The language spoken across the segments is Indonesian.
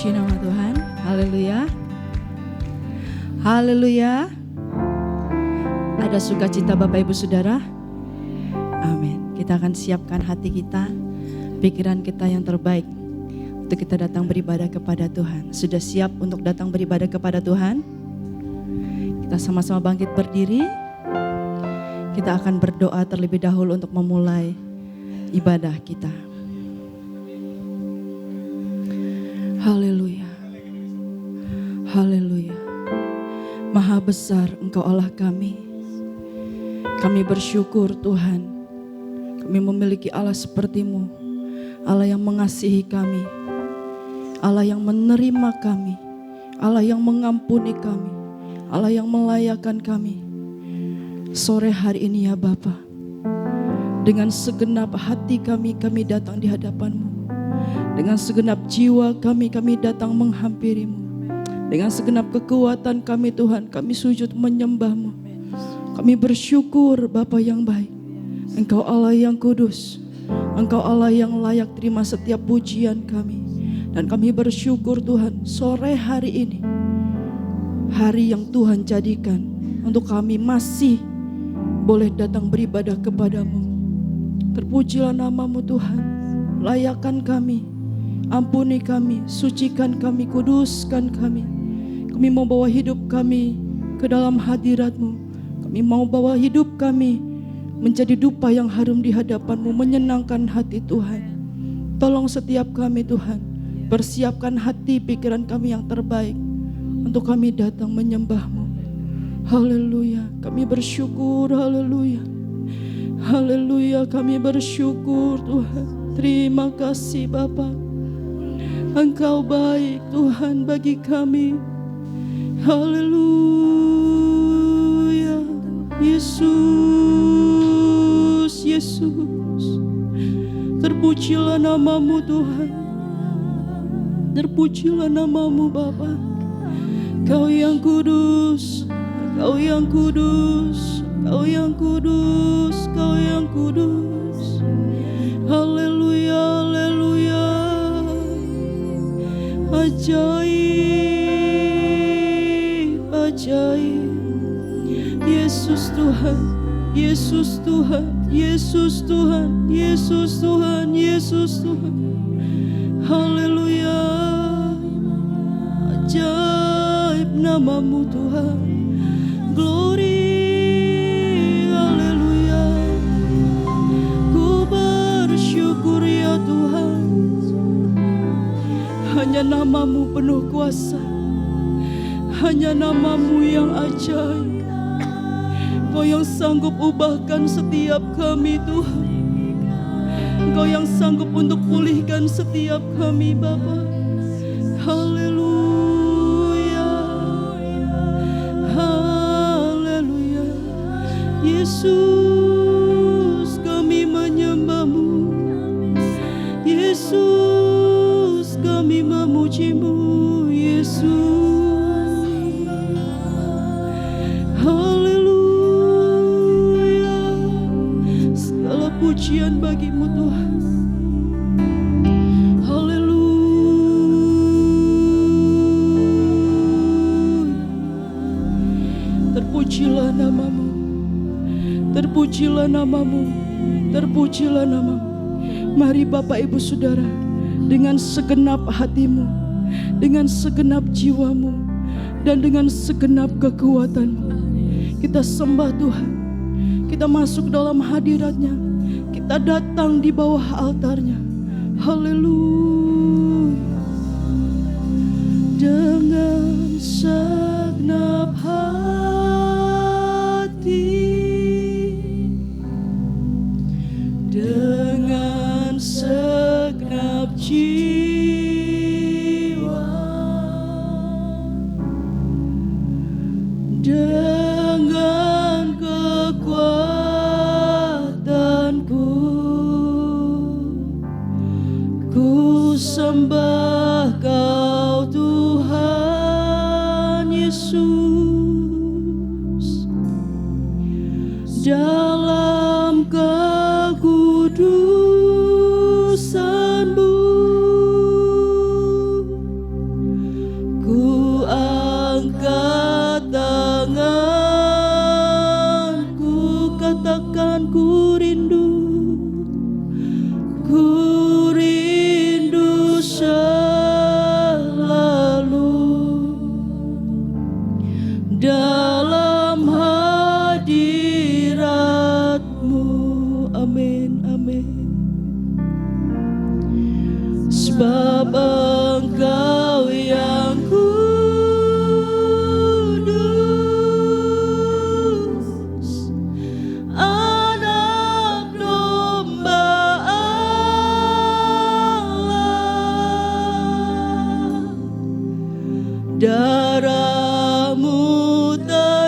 Puji nama Tuhan. Haleluya. Haleluya. Ada sukacita Bapak Ibu Saudara? Amin. Kita akan siapkan hati kita, pikiran kita yang terbaik untuk kita datang beribadah kepada Tuhan. Sudah siap untuk datang beribadah kepada Tuhan? Kita sama-sama bangkit berdiri. Kita akan berdoa terlebih dahulu untuk memulai ibadah kita. Haleluya. Haleluya. Maha besar Engkau Allah kami. Kami bersyukur Tuhan. Kami memiliki Allah seperti-Mu. Allah yang mengasihi kami. Allah yang menerima kami. Allah yang mengampuni kami. Allah yang melayakan kami. Sore hari ini ya Bapa, dengan segenap hati kami datang di hadapan-Mu. Dengan segenap jiwa kami datang menghampiri-Mu. Dengan segenap kekuatan kami Tuhan, kami sujud menyembah-Mu. Kami bersyukur Bapa yang baik. Engkau Allah yang kudus. Engkau Allah yang layak terima setiap pujian kami. Dan kami bersyukur Tuhan, sore hari ini, hari yang Tuhan jadikan untuk kami masih boleh datang beribadah kepada-Mu. Terpujilah nama-Mu Tuhan. Layakan kami, ampuni kami, sucikan kami, kuduskan kami. Kami mau bawa hidup kami ke dalam hadirat-Mu. Kami mau bawa hidup kami menjadi dupa yang harum di hadapan-Mu, menyenangkan hati Tuhan. Tolong setiap kami Tuhan, persiapkan hati pikiran kami yang terbaik untuk kami datang menyembah-Mu. Haleluya, kami bersyukur, haleluya. Haleluya, kami bersyukur Tuhan. Terima kasih Bapa. Engkau baik Tuhan bagi kami. Haleluya. Yesus, Yesus. Terpujilah nama-Mu Tuhan. Terpujilah nama-Mu Bapa. Kau yang kudus, Kau yang kudus, Kau yang kudus, Kau yang kudus. Haleluya, haleluya. Ajaib, ajaib. Yesus Tuhan, Yesus Tuhan, Yesus Tuhan, Yesus Tuhan, Yesus Tuhan. Haleluya. Ajaib nama-Mu Tuhan. Glory, haleluya. Ku bersyukur ya Tuhan. Hanya nama-Mu penuh kuasa. Hanya nama-Mu yang ajaib. Kau yang sanggup ubahkan setiap kami Tuhan. Kau yang sanggup untuk pulihkan setiap kami Bapa. Haleluya. Haleluya. Yesus, kami menyembah-Mu. Yesus, kami memuji-Mu. Yesus. Haleluya. Segala pujian bagi-Mu Tuhan. Terpujilah nama-Mu, terpujilah nama-Mu, terpujilah nama-Mu. Mari Bapak Ibu Saudara, dengan segenap hatimu, dengan segenap jiwamu, dan dengan segenap kekuatanmu, kita sembah Tuhan. Kita masuk dalam hadirat-Nya, kita datang di bawah altar-Nya. Haleluya. Dengan segenap dengan segenap jiwa, dengan kekuatanku, ku sembah Kau Tuhan Yesus. Dalam kekudusan-Mu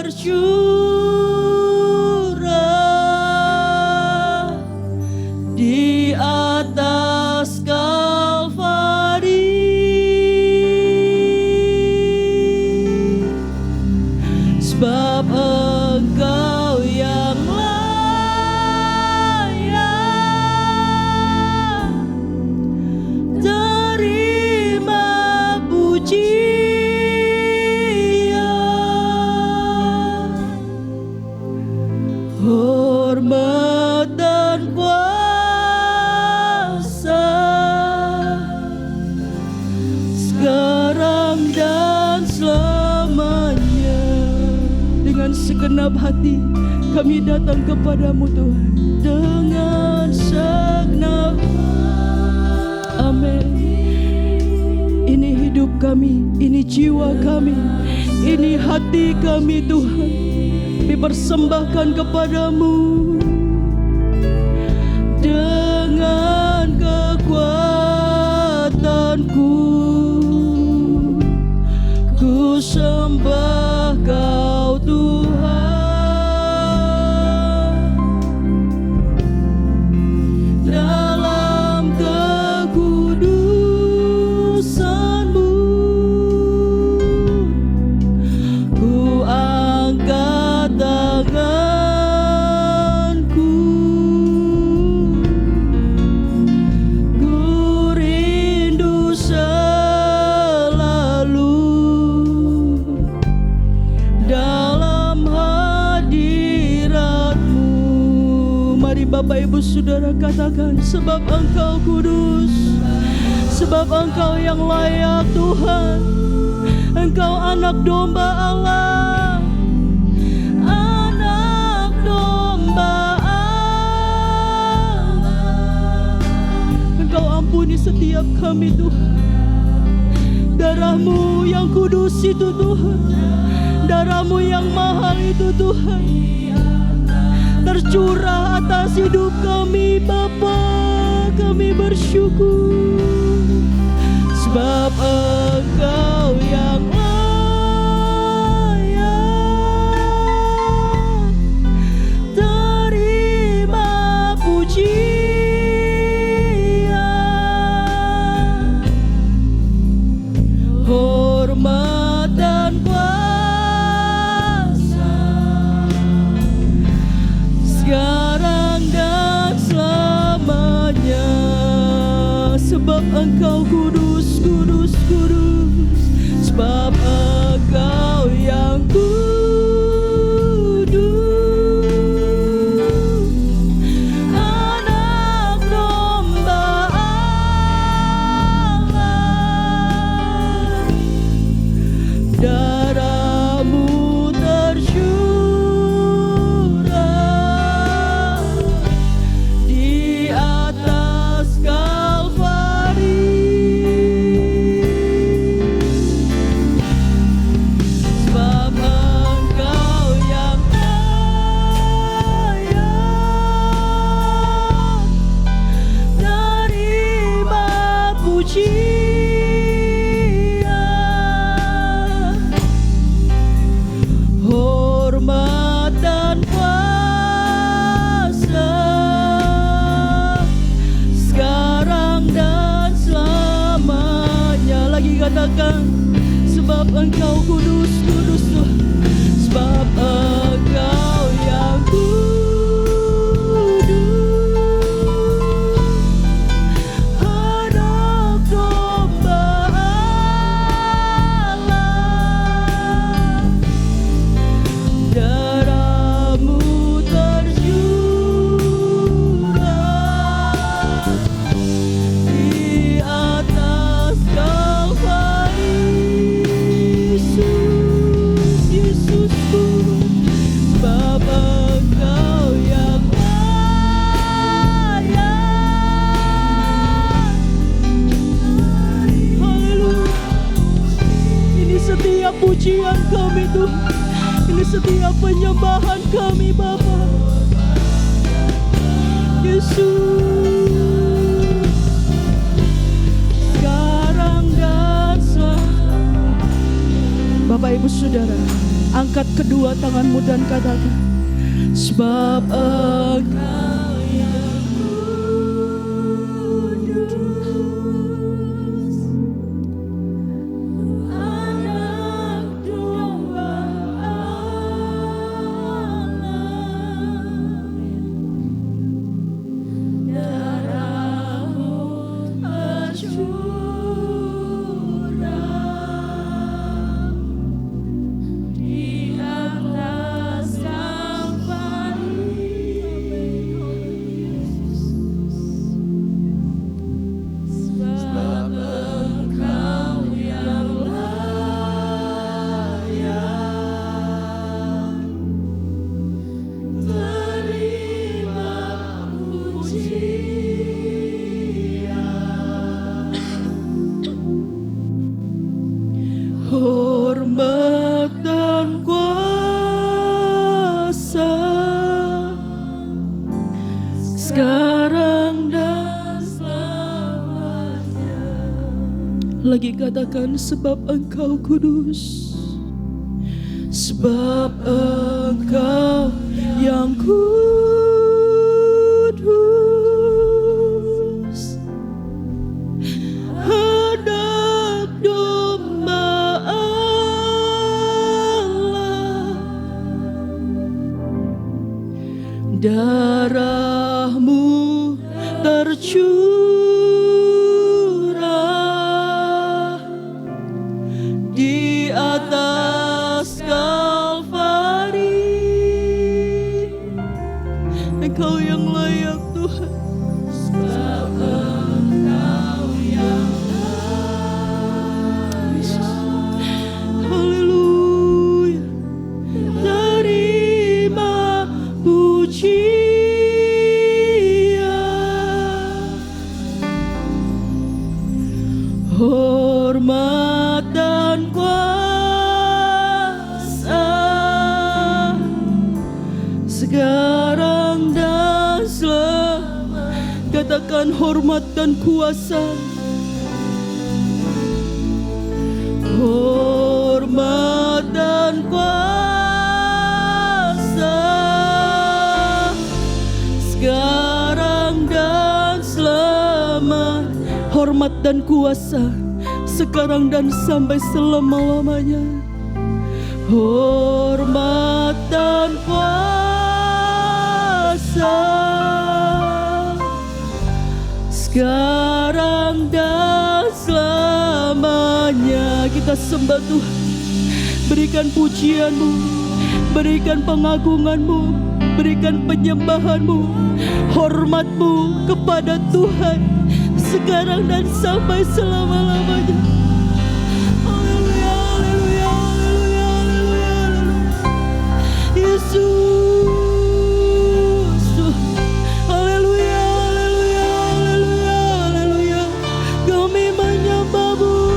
tercurah di atas Kalvari. Sebab Engkau yang layak terima pujian, hormat dan kuasa sekarang dan selamanya. Dengan segenap hati kami datang kepadamu Tuhan, dengan segenap. Amin. Ini hidup kami, ini jiwa kami, ini hati kami Tuhan, kami persembahkan kepadamu. Dengan kekuatanku ku sembah Kau Tuhan, dalam kekudusan-Mu ku angkat tanganku, ku rindu selalu dalam hadirat-Mu. Mari Bapak Ibu Saudara katakan, sebab Engkau kudus, sebab Engkau yang layak Tuhan. Engkau anak domba Allah, anak domba Allah. Engkau ampuni setiap kami Tuhan. Darah-Mu yang kudus itu Tuhan, darah-Mu yang mahal itu Tuhan, tercurah atas hidup kami Bapa. Kami bersyukur sebab Engkau yang layak terima pujian, hormat dan kuasa sekarang dan selamanya. Sebab Engkau kudus, kudus, kudus. Sebab Engkau yang kudus, anak domba Allah. Darah-Mu tercurah di atas Kalvari. Sebab Engkau yang layak terima pujian, hormat dan kuasa sekarang dan selamanya. Lagi katakan, sebab Engkau kudus, kudus Tuhan. Sebab Engkau yang kudus, anak domba Allah. Darah-Mu tercurah di atas Kalvari. Yesus, Yesusku, sebab Engkau yang layak. Haleluya. Ini setiap pujian kami Tuhan, ini setiap penyembahan kami Bapa. Yesus, sekarang dan selamanya. Bapak Ibu Saudara, Angkat kedua tanganmu dan katakan, sebab Engkau yang kudus, Anak Domba Allah, darah-Mu tercurah di atas Kalvari. Sebab Engkau yang layak, terima pujian, hormat dan kuasa, sekarang dan selamanya. Lagi katakan, sebab Engkau kudus, sebab Engkau yang kudus, Anak Domba Allah, darah-Mu tercurah di atas Kalvari. Engkau yang layak Tuhan, sebab Engkau yang layak. Haleluya, terima pujian, hormat dan kuasa, sekarang dan selamanya. Katakan, hormat dan kuasa, hormat dan kuasa, sekarang dan selamanya. Hormat dan kuasa, sekarang dan sampai selama-lamanya. Hormat dan kuasa, sekarang dan selamanya. Kita sembah Tuhan, berikan pujian-Mu, berikan pengagungan-Mu, berikan penyembahan-Mu, hormat-Mu kepada Tuhan sekarang dan sampai selama-lamanya. Haleluya, haleluya, haleluya, haleluya. Yesus, haleluya, haleluya, haleluya, haleluya. Kami menyembah-Mu.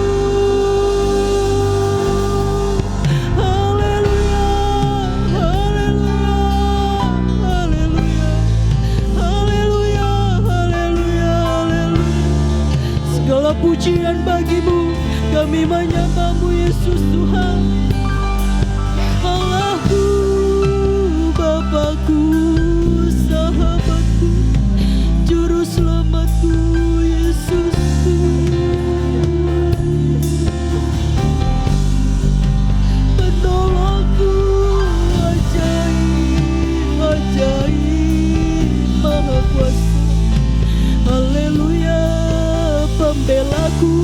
Haleluya, haleluya, haleluya, haleluya, haleluya, haleluya. Segala pujian bagi-Mu, kami menyembah-Mu Yesus Tuhan. Allahku, Bapakku, sahabatku, juru selamatku, Yesus. Penolongku, ajaib, ajaib, maha kuasa. Haleluya, pembelaku,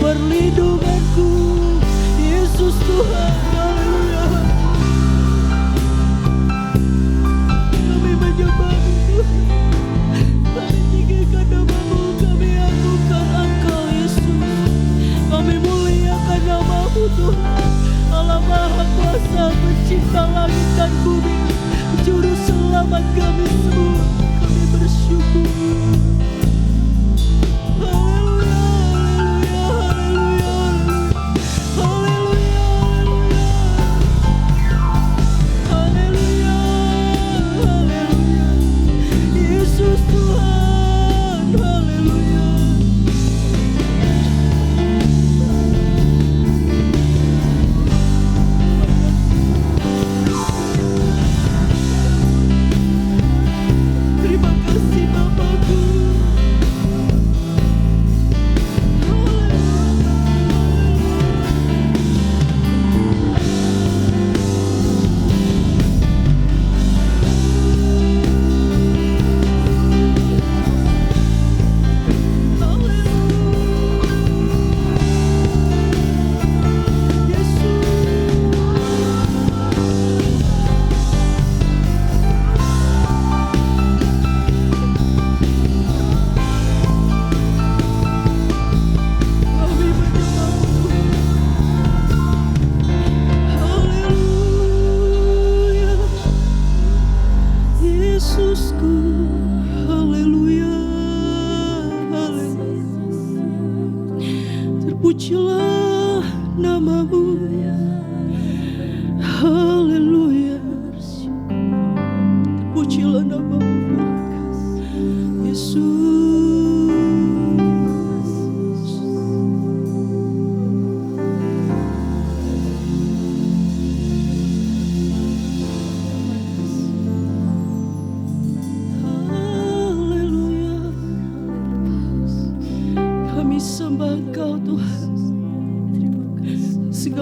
perlindunganku, Yesus Tuhan. Haleluya, kami menyembah-Mu Tuhan. Kami tinggikan nama-Mu, kami agungkan Engkau Yesus. Kami muliakan nama-Mu Tuhan, Allah Maha Kuasa, pencipta langit dan bumi, juru selamat kami semua. Kami bersyukur. Haleluya, haleluya, haleluya, haleluya, haleluya, haleluya. Yesus Tuhan, haleluya.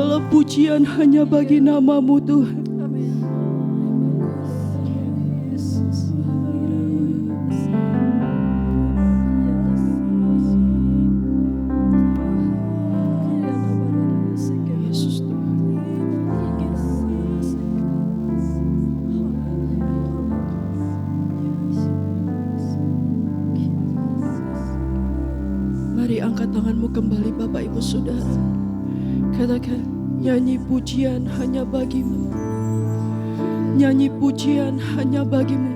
Segala pujian hanya bagi nama-Mu Tuhan. Mari angkat tanganmu kembali Bapak Ibu Saudara. Katakan, nyanyi pujian hanya bagi-Mu. Nyanyi pujian hanya bagi-Mu.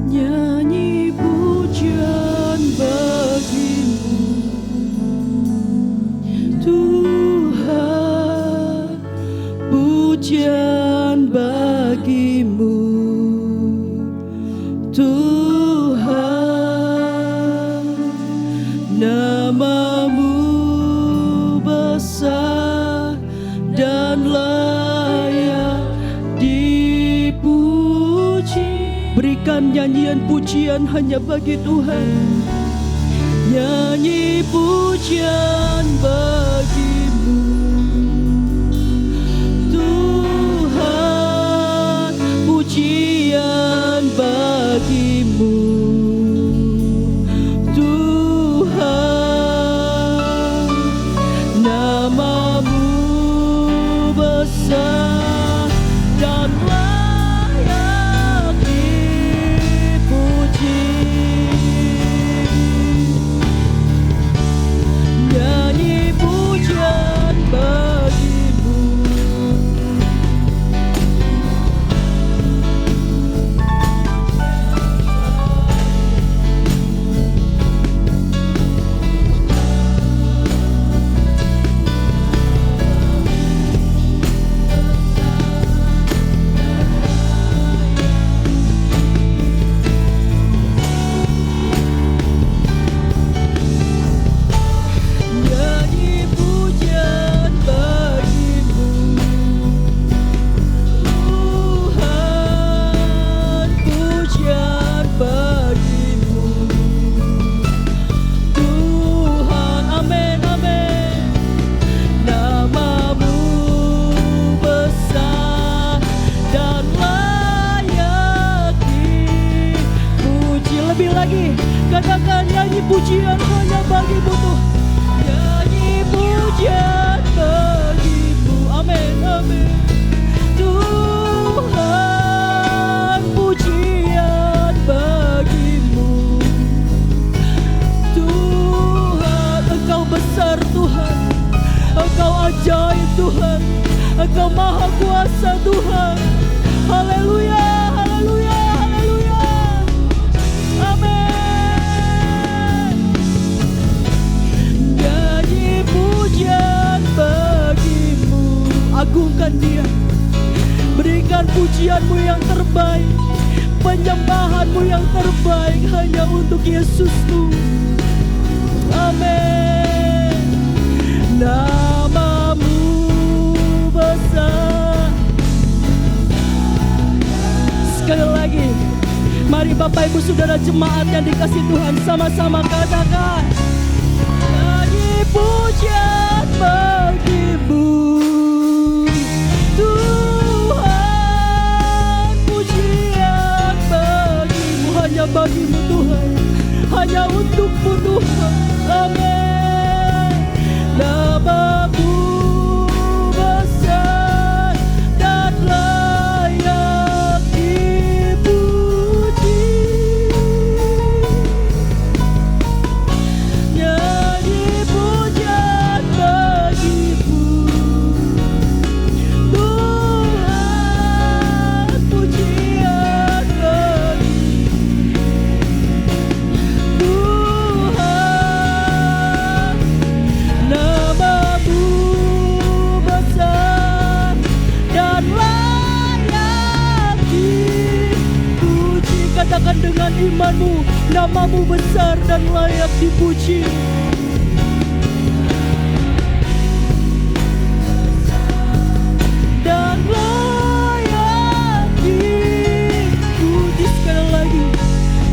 Nyanyi pujian bagi-Mu Tuhan, pujian bagi-Mu Tuhan. Nama-Mu besar dan layak dipuji. Berikan nyanyian pujian hanya bagi Tuhan. Nyanyi pujian bagi-Mu Tuhan, pujian bagi-Mu Tuhan. Nama-Mu besar dan layak dipuji. Nyanyi pujian bagi-Mu. Nyanyi pujian bagi-Mu Tuhan, pujian bagi-Mu Tuhan. Amin, amin. Nama-Mu besar dan layak dipuji. Lebih lagi, katakan nyanyi pujian hanya bagi-Mu Tuhan. Nyanyi pujian bagi-Mu. Amin, amin. Tuhan, pujian bagi-Mu Tuhan. Engkau besar Tuhan, Engkau ajaib Tuhan, Engkau maha kuasa Tuhan. Haleluya, haleluya, haleluya. Amin. Nyanyi pujian bagi-Mu. Agungkan Dia. Berikan pujian-Mu yang terbaik, penyembahan-Mu yang terbaik hanya untuk Yesus-Mu. Amin. Nama-Mu besar. Sekali lagi, mari Bapak Ibu Saudara jemaat yang dikasihi Tuhan, sama-sama katakan, nyanyi pujian bagi-Mu Tuhan, pujian bagi-Mu. Hanya bagi-Mu Tuhan, hanya untuk-Mu Tuhan. Amin. Nama-Mu besar dan layak dipuji. Nyanyi pujian bagi-Mu Tuhan, pujian bagi-Mu Tuhan. Nama-Mu besar dan layak dipuji. Katakan dengan iman-Mu, nama-Mu besar dan layak dipuji. Dan layak dipuji. Sekali lagi,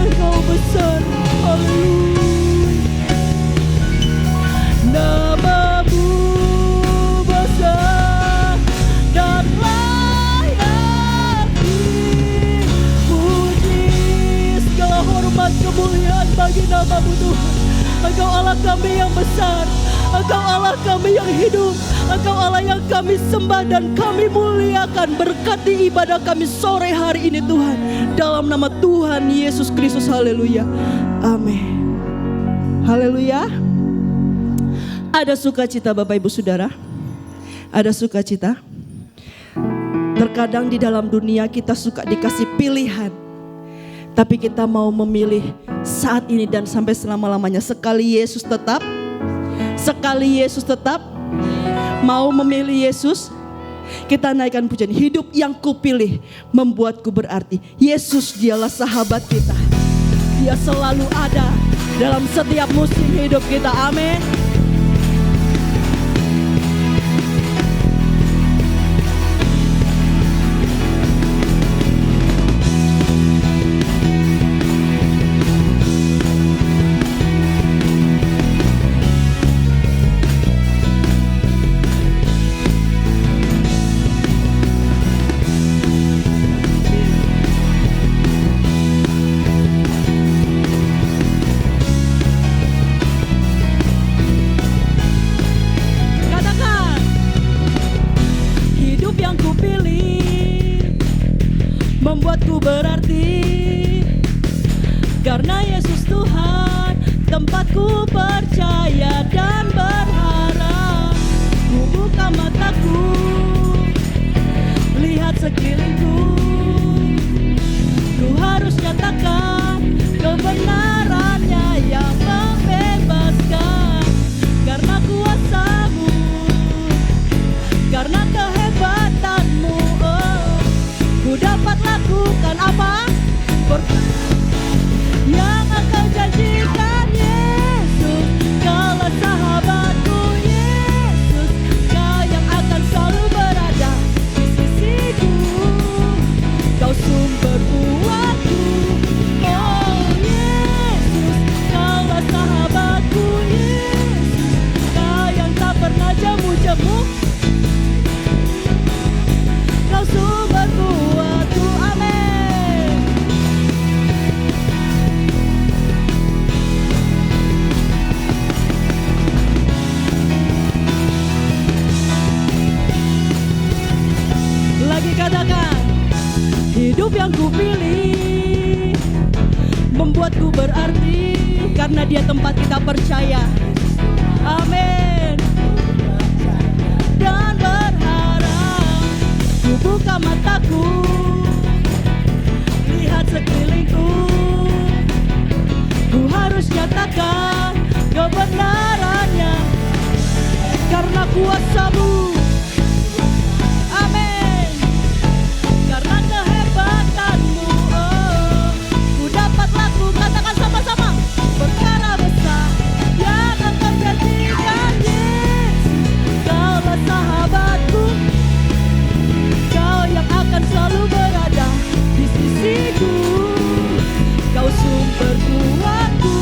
Engkau besar. Haleluya. Nama-Mu kami yang besar, Engkau Allah kami yang hidup, Engkau Allah yang kami sembah dan kami muliakan. Berkati ibadah kami sore hari ini Tuhan, dalam nama Tuhan Yesus Kristus. Haleluya, amin. Haleluya. Ada sukacita Bapak Ibu Saudara, ada sukacita. Terkadang di dalam dunia kita suka dikasih pilihan, tapi kita mau memilih saat ini dan sampai selama-lamanya. Sekali Yesus tetap, mau memilih Yesus, kita naikkan pujian. Hidup yang kupilih membuatku berarti. Yesus dialah sahabat kita. Dia selalu ada dalam setiap musim hidup kita. Amin. Membuatku berarti, karena Yesus Tuhan tempatku percaya dan berharap. Ku buka mataku, lihat sekelilingku, ku harus nyatakan kebenarannya yang membebaskan. Karena kuasa-Mu, karena kehebatan-Mu, ku dapat lakukan apa? Yang Engkau janjikan Yesus. Kaulah sahabatku Yesus, Kau yang akan selalu berada di sisiku. Kau sumber kuatku, oh Yesus. Kaulah sahabatku Yesus, Kau yang tak pernah jemu-jemu. Kau sumber kuatku, amin. Lagi katakan, hidup yang kupilih membuatku berarti, karena Dia tempat kita percaya. Amin. Dan berharap, ku buka mataku, lihat sekelilingku, ku harus nyatakan kebenarannya, karena kuasa-Mu. Amin. Karena kehebatan-Mu, oh, ku dapat laku, katakan sama-sama, perkara besar yang Engkau janjikan Yesus. Kaulah sahabatku, Kau yang akan selalu berada di sisiku. Kau sumber kuatku,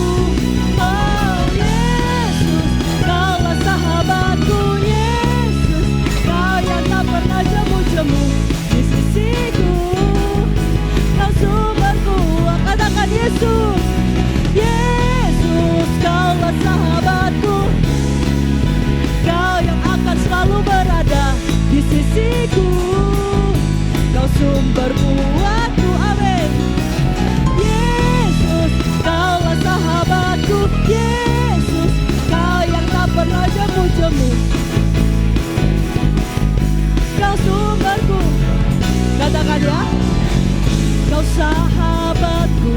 oh Yesus. Kaulah sahabatku Yesus, Kau yang tak pernah jemu-jemu di sisiku. Kau sumber kuat, katakan Yesus. Yesus, Kaulah sahabatku, Kau yang akan selalu berada di sisiku. Kau sumber kuatku, amin. Yesus, Kaulah sahabatku Yesus, Kau yang tak pernah jemu-jemu. Kau sumberku, katakan ya. Kau sahabatku,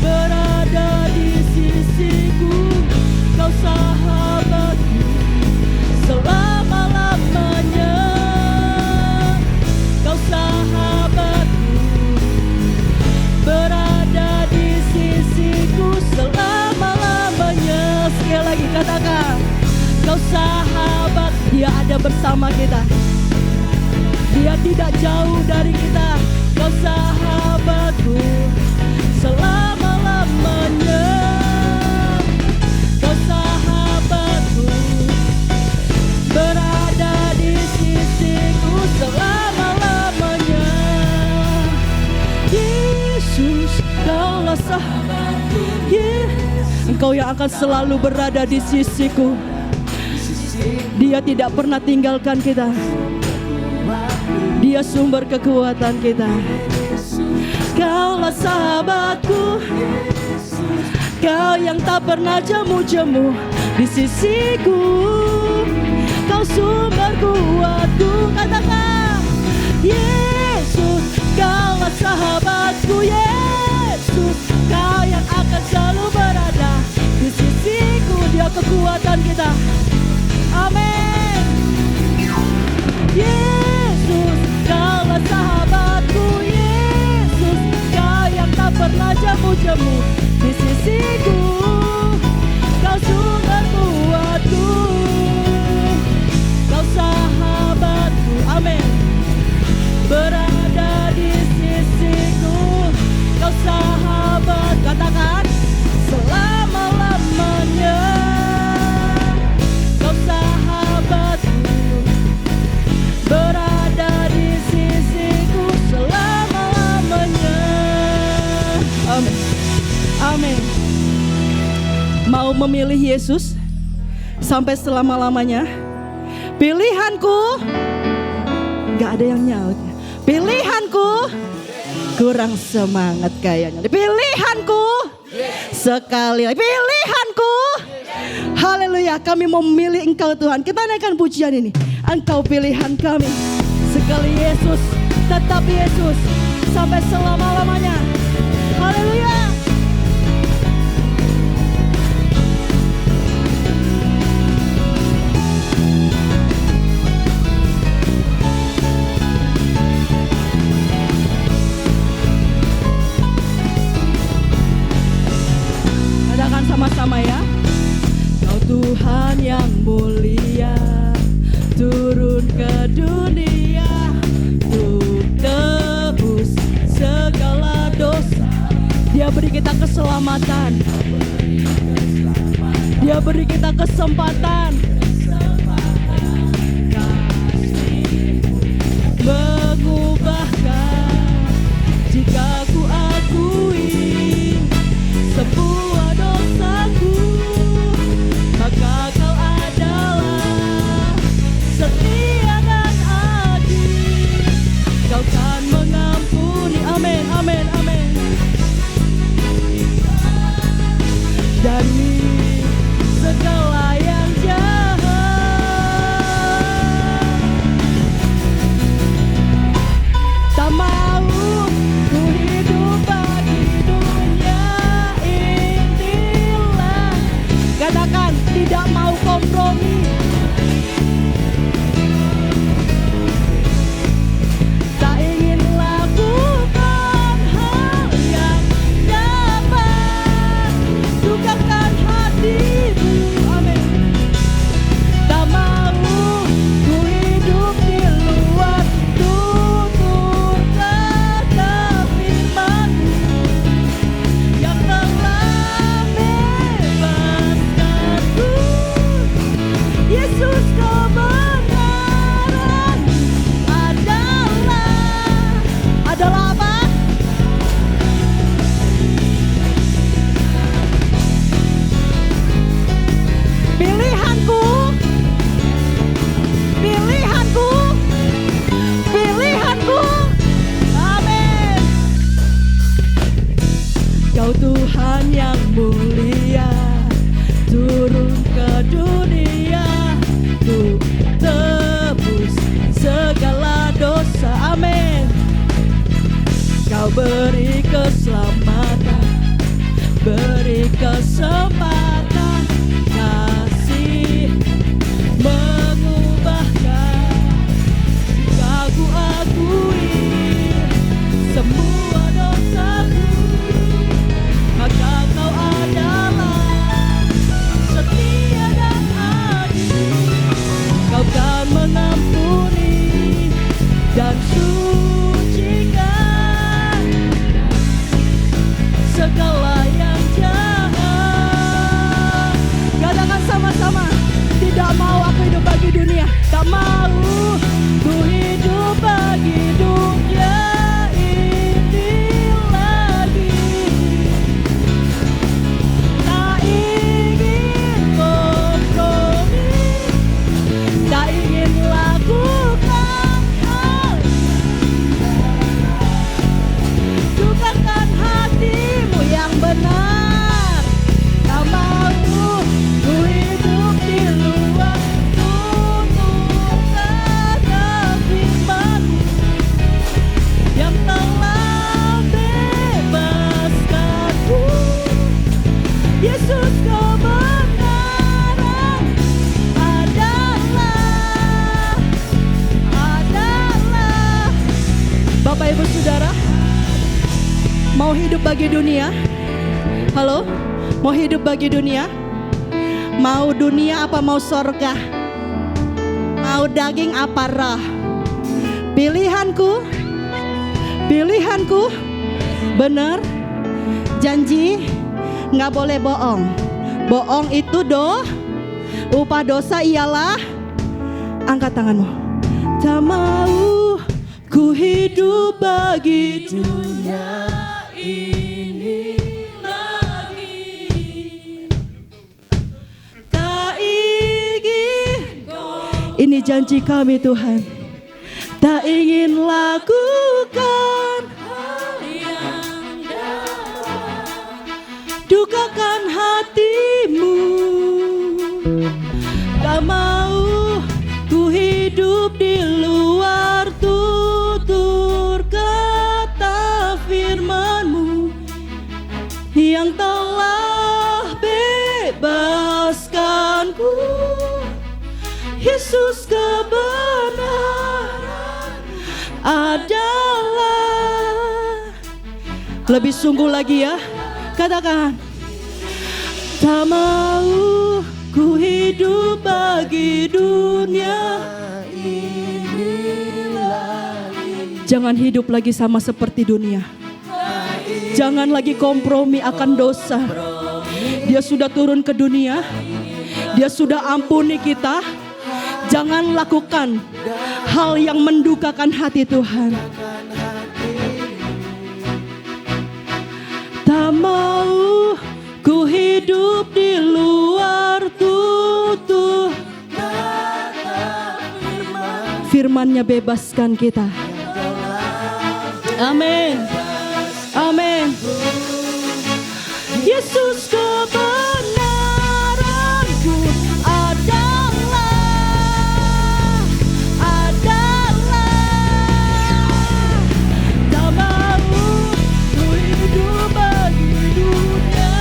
berada di sisiku. Kau sahabatku selama-lamanya. Kau sahabatku, berada di sisiku selama-lamanya. Sekali lagi katakan, Kau sahabat. Dia ada bersama kita, Dia tidak jauh dari kita. Kau sahabatku selama-lamanya. Kau sahabatku, berada di sisiku selama-lamanya. Yesus, Kaulah sahabatku, Engkau yang akan selalu berada di sisiku. Dia tidak pernah tinggalkan kita. Dia sumber kekuatan kita. Kaulah sahabatku, Kau yang tak pernah jemu-jemu di sisiku. Kau sumber kuatku. Katakan, Yesus, Kaulah sahabatku. Yesus, Kau yang akan selalu berada di sisiku. Dia kekuatan kita. Amin. Yesus, Kaulah sahabatku. Yesus, Kau yang tak pernah jemu-jemu di sisiku. Kau sumber kuatku. Kau sahabatku. Amin. Berada di sisiku. Kau sahabat. Katakan, selama-lamanya. Kau sahabatku. Berada di sisiku selama-lamanya. Amin. Amin. Mau memilih Yesus sampai selama-lamanya? Pilihanku, gak ada yang nyaut. Pilihanku kurang semangat kayaknya. Pilihanku sekali lagi. Pilihanku. Haleluya, kami mau memilih Engkau Tuhan. Kita naikkan pujian ini. Engkau pilihan kami. Sekali Yesus, tetap Yesus sampai selama-lamanya. Haleluya. Katakan sama-sama ya. Kau Tuhan yang mulia, turun ke dunia untuk tebus segala dosa. Dia beri kita keselamatan. Dia beri kita kesempatan. Mengubahkan jika ku akui sebuah dosaku, maka Kau adalah setia dan adil. Kau kan mengampuni. Amin, amin, amin. Dari segala yang jahat, tak mau ku hidup bagi dunia inilah. Katakan, tidak mau kompromi. Tak ingin lakukan hal yang dapat dukakan hatimu. Amin. Tak mau ku hidup di luar tutur kata firman-Mu yang telah bebaskanku. Yesus, kebenaran adalah apa? Pilihanku, pilihanku, pilihanku. Amin. Kau Tuhan yang mulia, turun ke dunia untuk tebus segala dosa. Amin. Kau beri keselamatan, beri kesempatan, kasih mengubahkan jika ku akui semua dosaku, maka Kau adalah setia dan adil. Kau kan mengampuni dan sucikan segala yang jahat. saudara? Mau hidup bagi dunia? Halo? Mau hidup bagi dunia? Mau dunia apa mau sorga? Mau daging apa roh? Pilihanku benar. Janji gak boleh bohong. Bohong itu upah dosa ialah. Angkat tanganmu. Tak mau ku hidup bagi dunia ini lagi. Tak ingin. Ini janji kami Tuhan. Tak ingin lakukan hal yang dukakan hatimu. Tak mau ku hidup di luar tutur kata firman-Mu yang telah bebaskanku. Yesus kebenaran adalah. Lebih sungguh lagi ya, katakan. Tak mau ku hidup bagi dunia ini lagi. Jangan hidup lagi sama seperti dunia. Jangan lagi kompromi akan dosa. Dia sudah turun ke dunia. Dia sudah ampuni kita. Jangan lakukan hal yang mendukakan hati Tuhan. Tak mau ku hidup di luar tutur kata firman-Nya bebaskan kita. Amin. Amin. Yesus kebenaranku adalah tak mau ku hidup bagi dunia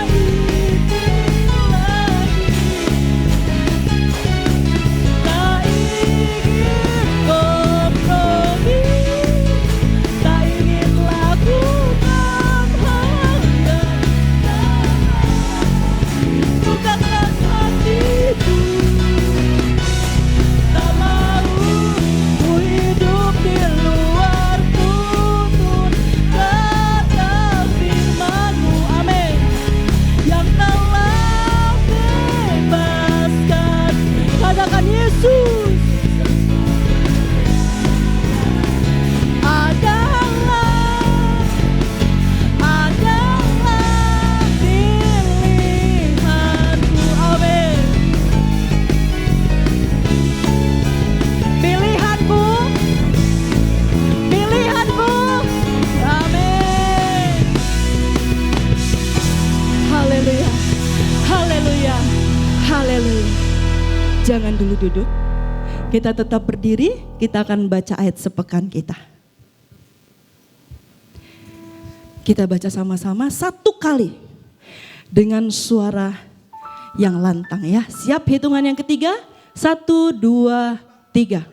ini lagi. Tak ingin kompromi, tak ingin lakukan hal yang bukanlah hatiku. Tak mau ku hidup di luar tutur kata firman-Mu. Amin. Yang telah bebaskan. Katakan Yesus adalah pilihanku. Amin. Pilihanku. Amin. Haleluya. Haleluya. Haleluya. Jangan dulu duduk. Kita tetap berdiri. Kita akan baca ayat sepekan kita. Kita baca sama-sama satu kali dengan suara yang lantang ya. Siap, hitungan yang ketiga. 1, 2, 3.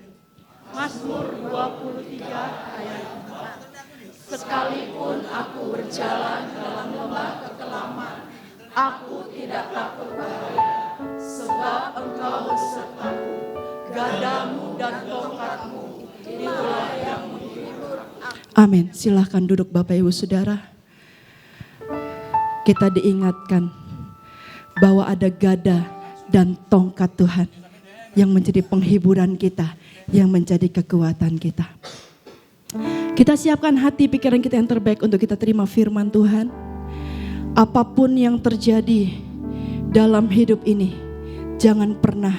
Mazmur 23 ayat 4. Sekalipun aku berjalan dalam lembah kekelaman, aku tidak takut bahaya, sebab Engkau besertaku. Gadamu dan tongkatmu, itulah yang menghibur aku. Amin. Silahkan duduk Bapak Ibu Saudara. Kita diingatkan bahwa ada gada dan tongkat Tuhan yang menjadi penghiburan kita, yang menjadi kekuatan kita. Kita siapkan hati pikiran kita yang terbaik untuk kita terima firman Tuhan. Apapun yang terjadi dalam hidup ini, jangan pernah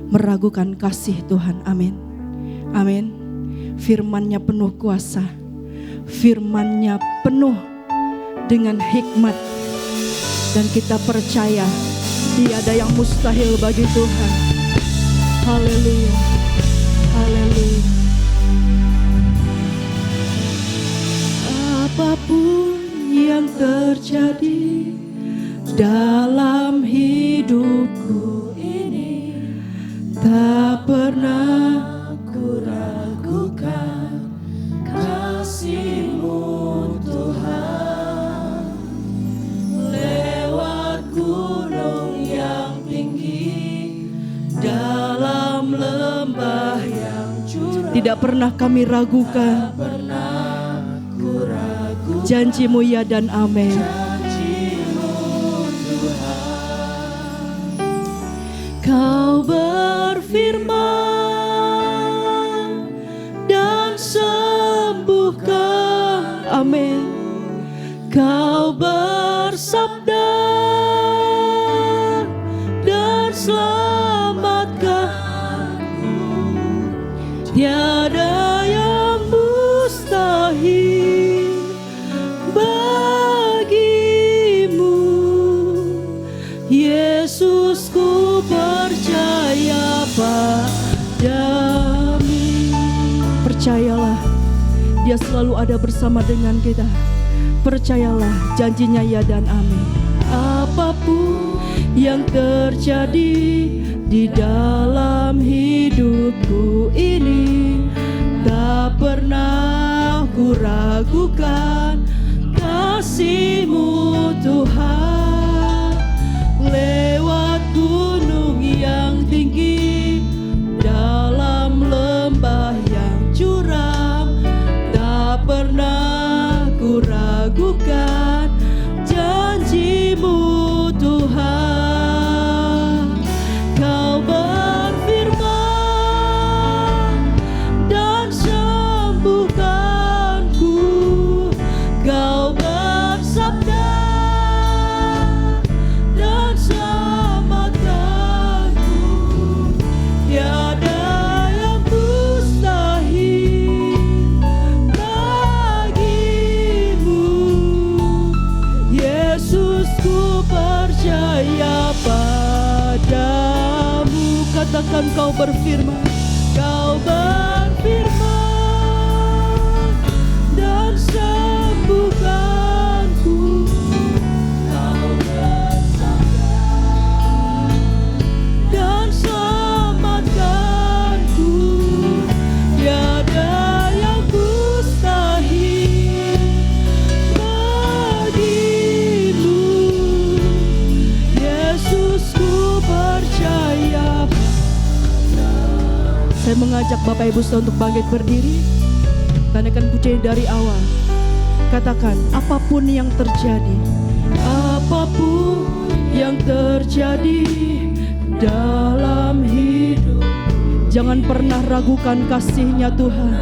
meragukan kasih Tuhan. Amin. Amin. Firman-Nya penuh kuasa. Firman-Nya penuh dengan hikmat. Dan kita percaya tiada yang mustahil bagi Tuhan. Haleluya. Haleluya. Apapun yang terjadi dalam hidupku ini, tak pernah ku ragukan kasih Tidak pernah kami ragukan. Janji-Mu ya dan amin. Kau berfirman dan sembuhkan. Amin. Kau bersabda dan selamatkanku. Tiada yang mustahil bagimu. Yesus, ku percaya padamu. Percayalah, Dia selalu ada bersama dengan kita. Percayalah, janjinya ya dan amin. Apapun yang terjadi di dalam hidupku ini, tak pernah ku ragukan kasih-Mu Tuhan. Lewat gunung yang tinggi, dalam lembah yang curam, tak pernah ku ragukan janji-Mu Tuhan. Kau berfirman dan sembuhkanku. Kau bersabda dan selamatkanku. Tiada yang mustahil bagimu. Yesus, ku percaya padamu. Katakan, kau berfirman. Kau berfirman dan sembuhkanku. Kau bersabda dan selamatkanku. Tiada yang mustahil bagimu. Yesus, ku percaya. Saya mengajak Bapak Ibu Saudara untuk bangkit berdiri. Tanyakan kunci dari awal. Katakan, apapun yang terjadi, apapun yang terjadi dalam hidup, jangan pernah ragukan kasih-Nya Tuhan.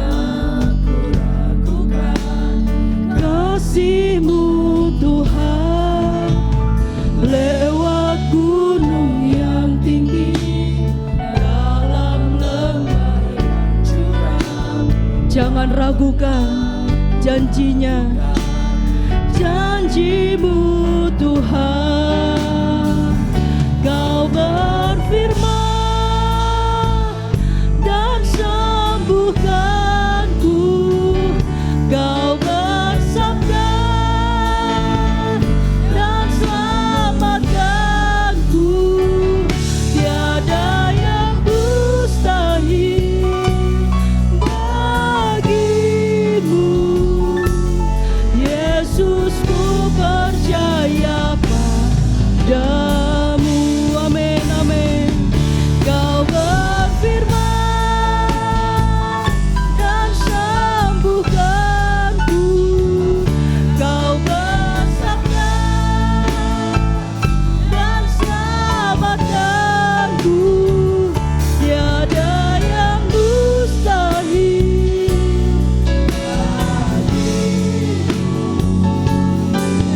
Kasih-Mu Tuhan, lewat gunung yang tinggi, dalam lembah yang curam, jangan ragukan janjinya, janji-Mu Tuhan. Kau berfirman dan sembuhkanku. Kau bersabda dan selamatkanku. Tiada yang mustahil bagimu. Yesus, ku percaya padamu. Amin, amin. Kau berfirman dan sembuhkanku. Kau bersabda dan selamatkanku. Tiada yang mustahil bagimu.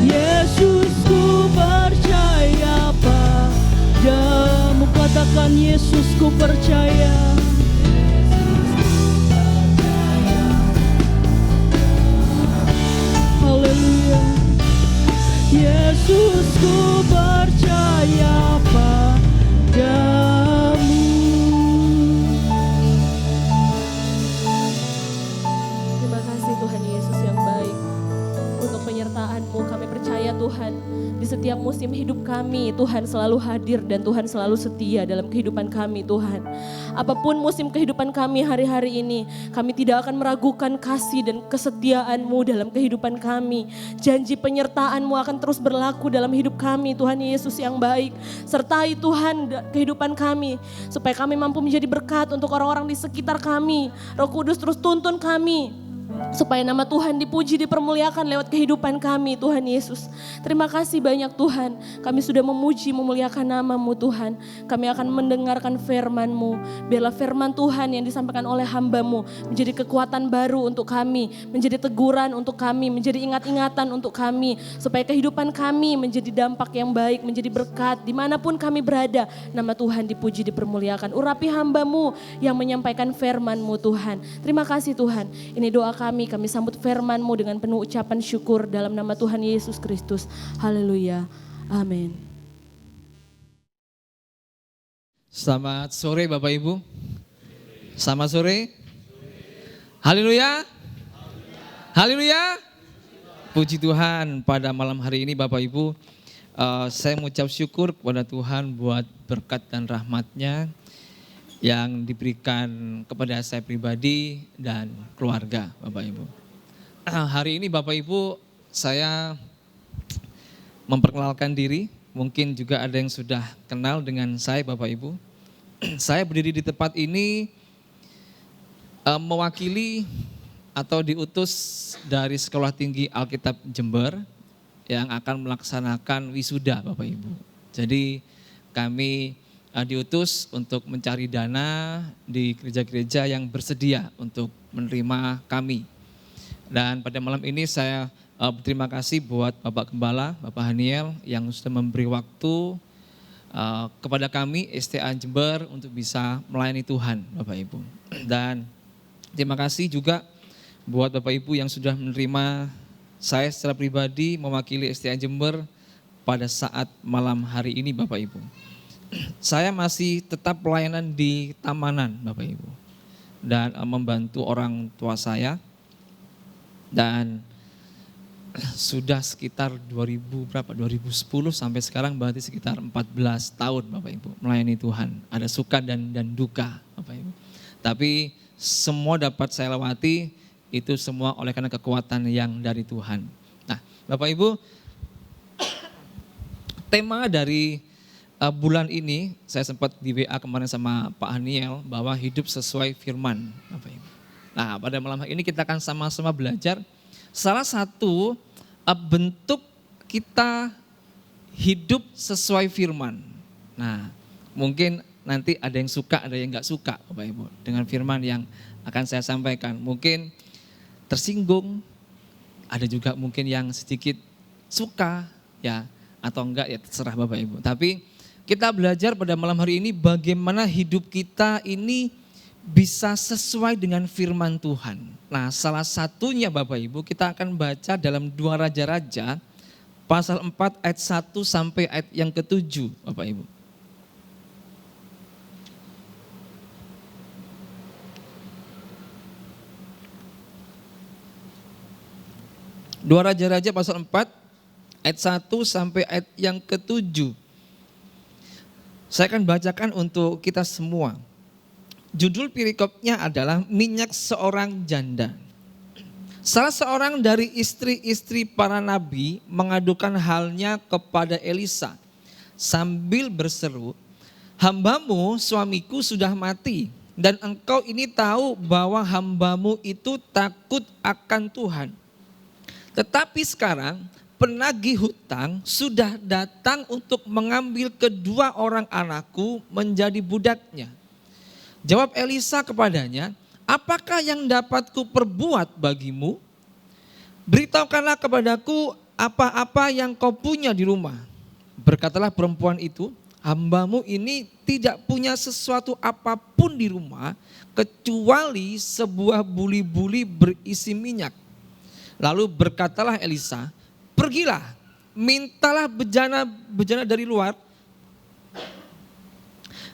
Yesus, ku percaya padamu. Katakan, Yesus, ku percaya. Haleluya. Yesus, ku percaya padamu. Terima kasih Tuhan Yesus yang baik untuk penyertaan-Mu. Kami percaya Tuhan, Di setiap musim hidup kami, Tuhan selalu hadir dan Tuhan selalu setia dalam kehidupan kami, Tuhan. Apapun musim kehidupan kami hari-hari ini, kami tidak akan meragukan kasih dan kesetiaan-Mu dalam kehidupan kami. Janji penyertaan-Mu akan terus berlaku dalam hidup kami, Tuhan Yesus yang baik. Sertai Tuhan kehidupan kami, supaya kami mampu menjadi berkat untuk orang-orang di sekitar kami. Roh Kudus terus tuntun kami, supaya nama Tuhan dipuji, dipermuliakan lewat kehidupan kami, Tuhan Yesus. Terima kasih banyak Tuhan, kami sudah memuji, memuliakan nama-Mu Tuhan. Kami akan mendengarkan firman-Mu. Biarlah firman Tuhan yang disampaikan oleh hamba-Mu menjadi kekuatan baru untuk kami, menjadi teguran untuk kami, menjadi ingat-ingatan untuk kami. Supaya kehidupan kami menjadi dampak yang baik, menjadi berkat. Dimanapun kami berada, nama Tuhan dipuji, dipermuliakan. Urapi hamba-Mu yang menyampaikan firman-Mu Tuhan. Terima kasih Tuhan, ini doa kami sambut firman-Mu dengan penuh ucapan syukur dalam nama Tuhan Yesus Kristus. Haleluya. Amin. Selamat sore Bapak Ibu. Selamat sore. Haleluya. Haleluya. Puji Tuhan, pada malam hari ini Bapak Ibu, saya mengucap syukur kepada Tuhan buat berkat dan rahmat-Nya yang diberikan kepada saya pribadi dan keluarga Bapak Ibu. Hari ini Bapak Ibu, saya memperkenalkan diri, mungkin juga ada yang sudah kenal dengan saya Bapak Ibu. Saya berdiri di tempat ini mewakili atau diutus dari Sekolah Tinggi Alkitab Jember yang akan melaksanakan wisuda Bapak Ibu. Jadi kami diutus untuk mencari dana di gereja-gereja yang bersedia untuk menerima kami. Dan pada malam ini saya berterima kasih buat Bapak Gembala, Bapak Haniel yang sudah memberi waktu kepada kami STA Jember untuk bisa melayani Tuhan Bapak Ibu. Dan terima kasih juga buat Bapak Ibu yang sudah menerima saya secara pribadi mewakili STA Jember pada saat malam hari ini Bapak Ibu. Saya masih tetap pelayanan di Tamanan Bapak Ibu dan membantu orang tua saya, dan sudah sekitar 2010 sampai sekarang berarti sekitar 14 tahun Bapak Ibu melayani Tuhan. Ada suka dan duka Bapak Ibu. Tapi semua dapat saya lewati itu semua oleh karena kekuatan yang dari Tuhan. Nah Bapak Ibu, tema dari bulan ini saya sempat di WA kemarin sama Pak Haniel bahwa hidup sesuai firman Bapak Ibu. Nah pada malam hari ini kita akan sama-sama belajar salah satu bentuk kita hidup sesuai firman. Nah mungkin nanti ada yang suka ada yang gak suka Bapak Ibu dengan firman yang akan saya sampaikan. Mungkin tersinggung, ada juga mungkin yang sedikit suka ya atau enggak ya terserah Bapak Ibu. Tapi kita belajar pada malam hari ini bagaimana hidup kita ini bisa sesuai dengan firman Tuhan. Nah salah satunya Bapak Ibu kita akan baca dalam 2 Raja-Raja pasal 4 ayat 1 sampai ayat yang ke-7 Bapak Ibu. Dua Raja-Raja pasal 4 ayat 1 sampai ayat yang ke-7. Saya akan bacakan untuk kita semua. Judul perikopnya adalah minyak seorang janda. Salah seorang dari istri-istri para nabi mengadukan halnya kepada Elisa sambil berseru, "Hambamu suamiku sudah mati dan engkau ini tahu bahwa hambamu itu takut akan Tuhan. Tetapi sekarang penagih hutang sudah datang untuk mengambil kedua orang anakku menjadi budaknya." Jawab Elisa kepadanya, "Apakah yang dapat kuperbuat bagimu? Beritahukanlah kepadaku apa-apa yang kau punya di rumah." Berkatalah perempuan itu, "Hambamu ini tidak punya sesuatu apapun di rumah kecuali sebuah buli-buli berisi minyak." Lalu berkatalah Elisa, "Pergilah, mintalah bejana dari luar,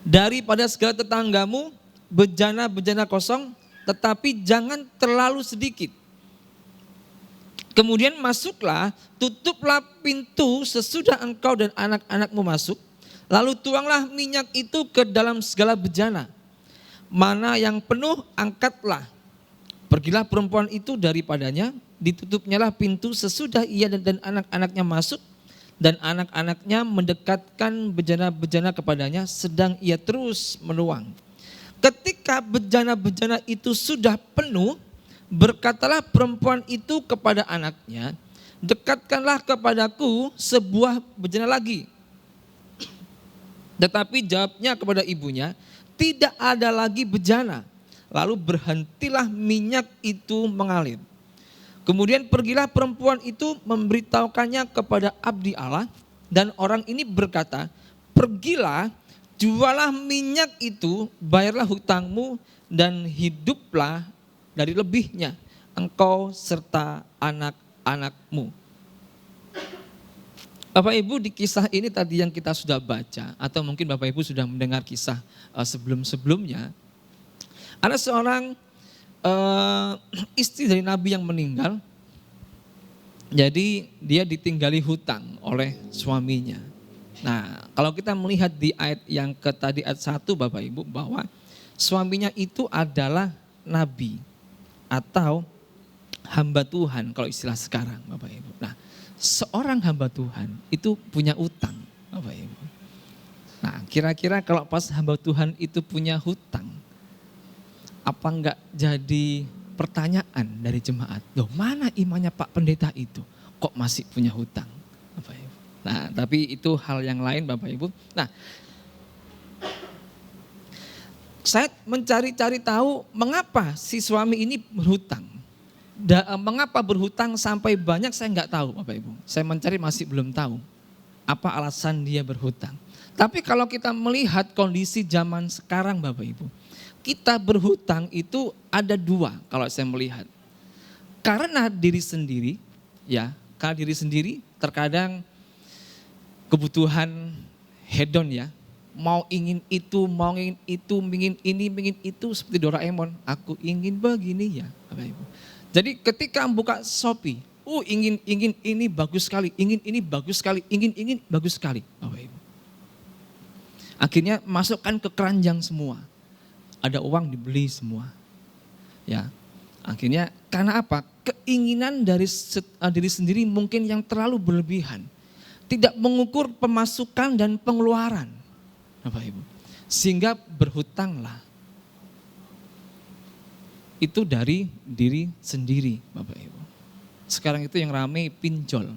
daripada segala tetanggamu, bejana kosong, tetapi jangan terlalu sedikit. Kemudian masuklah, tutuplah pintu sesudah engkau dan anak-anakmu masuk. Lalu tuanglah minyak itu ke dalam segala bejana. Mana yang penuh, angkatlah. Pergilah perempuan itu daripadanya, ditutupnyalah pintu sesudah ia dan anak-anaknya masuk. Dan anak-anaknya mendekatkan bejana-bejana kepadanya, sedang ia terus menuang. Ketika bejana-bejana itu sudah penuh, berkatalah perempuan itu kepada anaknya, dekatkanlah kepadaku sebuah bejana lagi. Tetapi jawabnya kepada ibunya, tidak ada lagi bejana. Lalu berhentilah minyak itu mengalir. Kemudian pergilah perempuan itu memberitahukannya kepada abdi Allah, dan orang ini berkata, pergilah, jualah minyak itu, bayarlah hutangmu, dan hiduplah dari lebihnya, engkau serta anak-anakmu. Bapak Ibu, di kisah ini tadi yang kita sudah baca, atau mungkin Bapak Ibu sudah mendengar kisah sebelum-sebelumnya, ada seorang istri dari Nabi yang meninggal. Jadi dia ditinggali hutang oleh suaminya. Nah, kalau kita melihat di ayat yang tadi ayat 1 Bapak Ibu, bahwa suaminya itu adalah nabi atau hamba Tuhan kalau istilah sekarang Bapak Ibu. Nah, seorang hamba Tuhan itu punya utang Bapak Ibu. Nah, kira-kira kalau pas hamba Tuhan itu punya hutang, apa enggak jadi pertanyaan dari jemaat? Loh, mana imannya Pak Pendeta itu? Kok masih punya hutang? Bapak Ibu. Nah, tapi itu hal yang lain Bapak Ibu. Nah, saya mencari-cari tahu mengapa si suami ini berhutang. Mengapa berhutang sampai banyak saya enggak tahu Bapak Ibu. Saya mencari masih belum tahu apa alasan dia berhutang. Tapi kalau kita melihat kondisi zaman sekarang Bapak Ibu, kita berhutang itu ada dua kalau saya melihat. Karena diri sendiri, ya, karena diri sendiri terkadang kebutuhan hedon ya. Mau ingin itu, ingin itu seperti Doraemon. Aku ingin begini ya, Bapak Ibu. Jadi ketika membuka Shopee, ingin ini bagus sekali, ingin ini bagus sekali, ingin bagus sekali, Bapak Ibu. Akhirnya masukkan ke keranjang semua. Ada uang dibeli semua. Ya. Akhirnya karena apa? Keinginan dari diri sendiri mungkin yang terlalu berlebihan. Tidak mengukur pemasukan dan pengeluaran. Bapak Ibu. Sehingga berhutanglah. Itu dari diri sendiri Bapak Ibu. Sekarang itu yang ramai pinjol.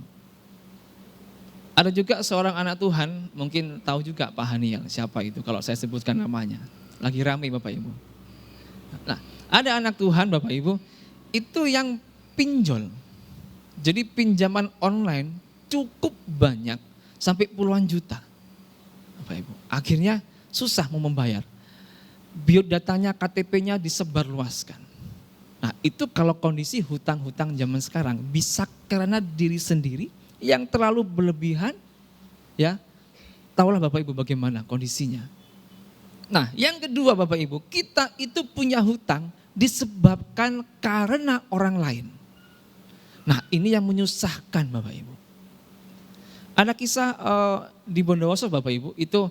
Ada juga seorang anak Tuhan, mungkin tahu juga Pak Haniel siapa itu kalau saya sebutkan namanya. Lagi ramai Bapak Ibu. Nah, ada anak Tuhan Bapak Ibu, itu yang pinjol. Jadi pinjaman online cukup banyak sampai puluhan juta. Bapak Ibu. Akhirnya susah mau membayar. Biodatanya, KTP-nya disebarluaskan. Nah, itu kalau kondisi hutang-hutang zaman sekarang bisa karena diri sendiri yang terlalu berlebihan, ya. Tahulah Bapak Ibu bagaimana kondisinya. Nah, yang kedua Bapak Ibu, kita itu punya hutang disebabkan karena orang lain. Nah, ini yang menyusahkan Bapak Ibu. Ada kisah di Bondowoso Bapak Ibu, itu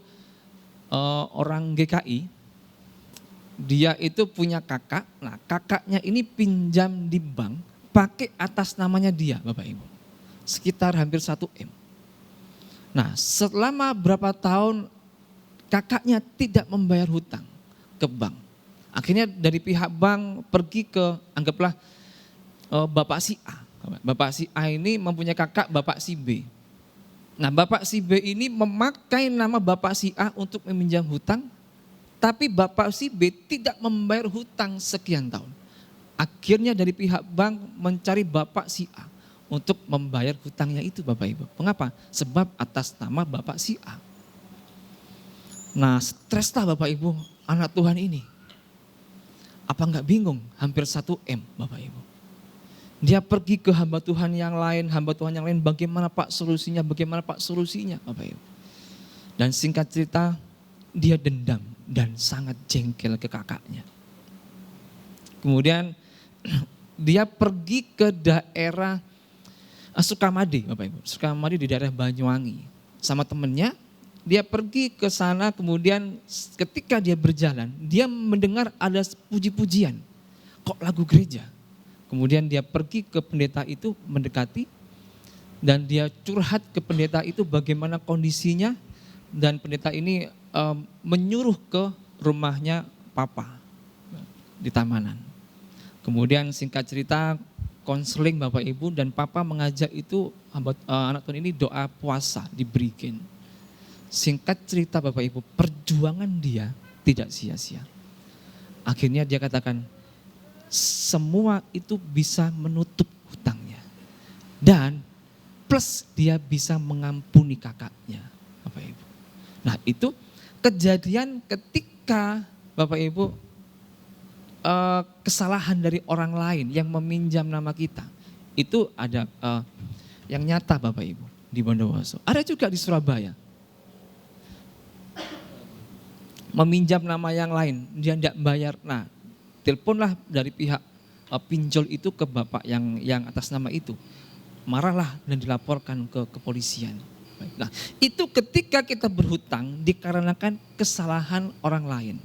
orang GKI, dia itu punya kakak, nah kakaknya ini pinjam di bank pakai atas namanya dia Bapak Ibu. Sekitar hampir 1 M. Nah selama berapa tahun kakaknya tidak membayar hutang ke bank. Akhirnya dari pihak bank pergi ke, anggaplah Bapak si A. Bapak si A ini mempunyai kakak Bapak si B. Nah Bapak si B ini memakai nama Bapak si A untuk meminjam hutang, tapi Bapak si B tidak membayar hutang sekian tahun. Akhirnya dari pihak bank mencari Bapak si A untuk membayar hutangnya itu Bapak Ibu. Mengapa? Sebab atas nama Bapak si A. Nah streslah Bapak Ibu anak Tuhan ini. Apa enggak bingung? Hampir 1 M Bapak Ibu. Dia pergi ke hamba Tuhan yang lain, bagaimana Pak solusinya, Bapak Ibu. Dan singkat cerita, dia dendam dan sangat jengkel ke kakaknya. Kemudian dia pergi ke daerah Sukamadi, Bapak Ibu. Sukamadi di daerah Banyuwangi. Sama temennya, dia pergi ke sana, kemudian ketika dia berjalan, dia mendengar ada puji-pujian. Kok lagu gereja? Kemudian dia pergi ke pendeta itu, mendekati, dan dia curhat ke pendeta itu bagaimana kondisinya, dan pendeta ini menyuruh ke rumahnya papa di Tamanan. Kemudian singkat cerita, konseling Bapak Ibu, dan papa mengajak itu anak Tuhan ini doa puasa diberikan. Singkat cerita Bapak Ibu, perjuangan dia tidak sia-sia. Akhirnya dia katakan, semua itu bisa menutup hutangnya. Dan plus dia bisa mengampuni kakaknya, Bapak Ibu. Nah itu kejadian ketika Bapak Ibu kesalahan dari orang lain yang meminjam nama kita. Itu ada yang nyata Bapak Ibu di Bondowoso. Ada juga di Surabaya. Meminjam nama yang lain, dia tidak bayar. Nah, teleponlah dari pihak pinjol itu ke bapak yang atas nama itu. Marahlah dan dilaporkan ke kepolisian. Nah, itu ketika kita berhutang dikarenakan kesalahan orang lain.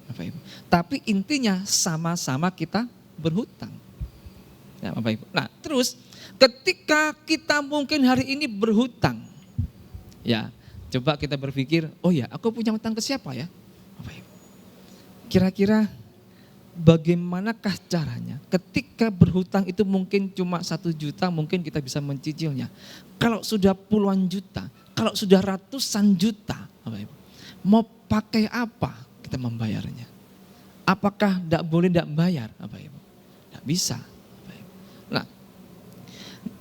Bapak Ibu. Tapi intinya sama-sama kita berhutang. Ya, Bapak Ibu. Nah, terus ketika kita mungkin hari ini berhutang, ya, coba kita berpikir, oh ya, aku punya hutang ke siapa ya? Bapak Ibu. Kira-kira bagaimanakah caranya ketika berhutang itu mungkin cuma 1 juta, mungkin kita bisa mencicilnya. Kalau sudah puluhan juta, kalau sudah ratusan juta, Bapak Ibu, mau pakai apa kita membayarnya? Apakah tidak boleh tidak bayar, Bapak Ibu? Tidak bisa. Bapak Ibu. Nah,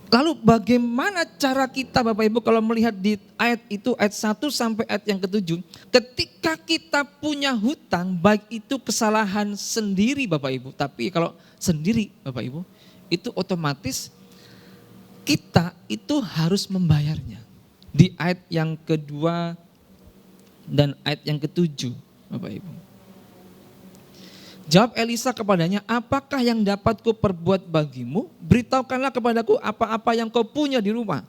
lalu bagaimana cara kita Bapak Ibu kalau melihat di ayat itu, ayat 1 sampai ayat yang ke-7, ketika kita punya hutang, baik itu kesalahan sendiri Bapak Ibu, tapi kalau sendiri Bapak Ibu, itu otomatis kita itu harus membayarnya. Di ayat yang kedua dan ayat yang ke-7 Bapak Ibu. Jawab Elisa kepadanya, apakah yang dapat ku perbuat bagimu? Beritahukanlah kepadaku apa-apa yang kau punya di rumah.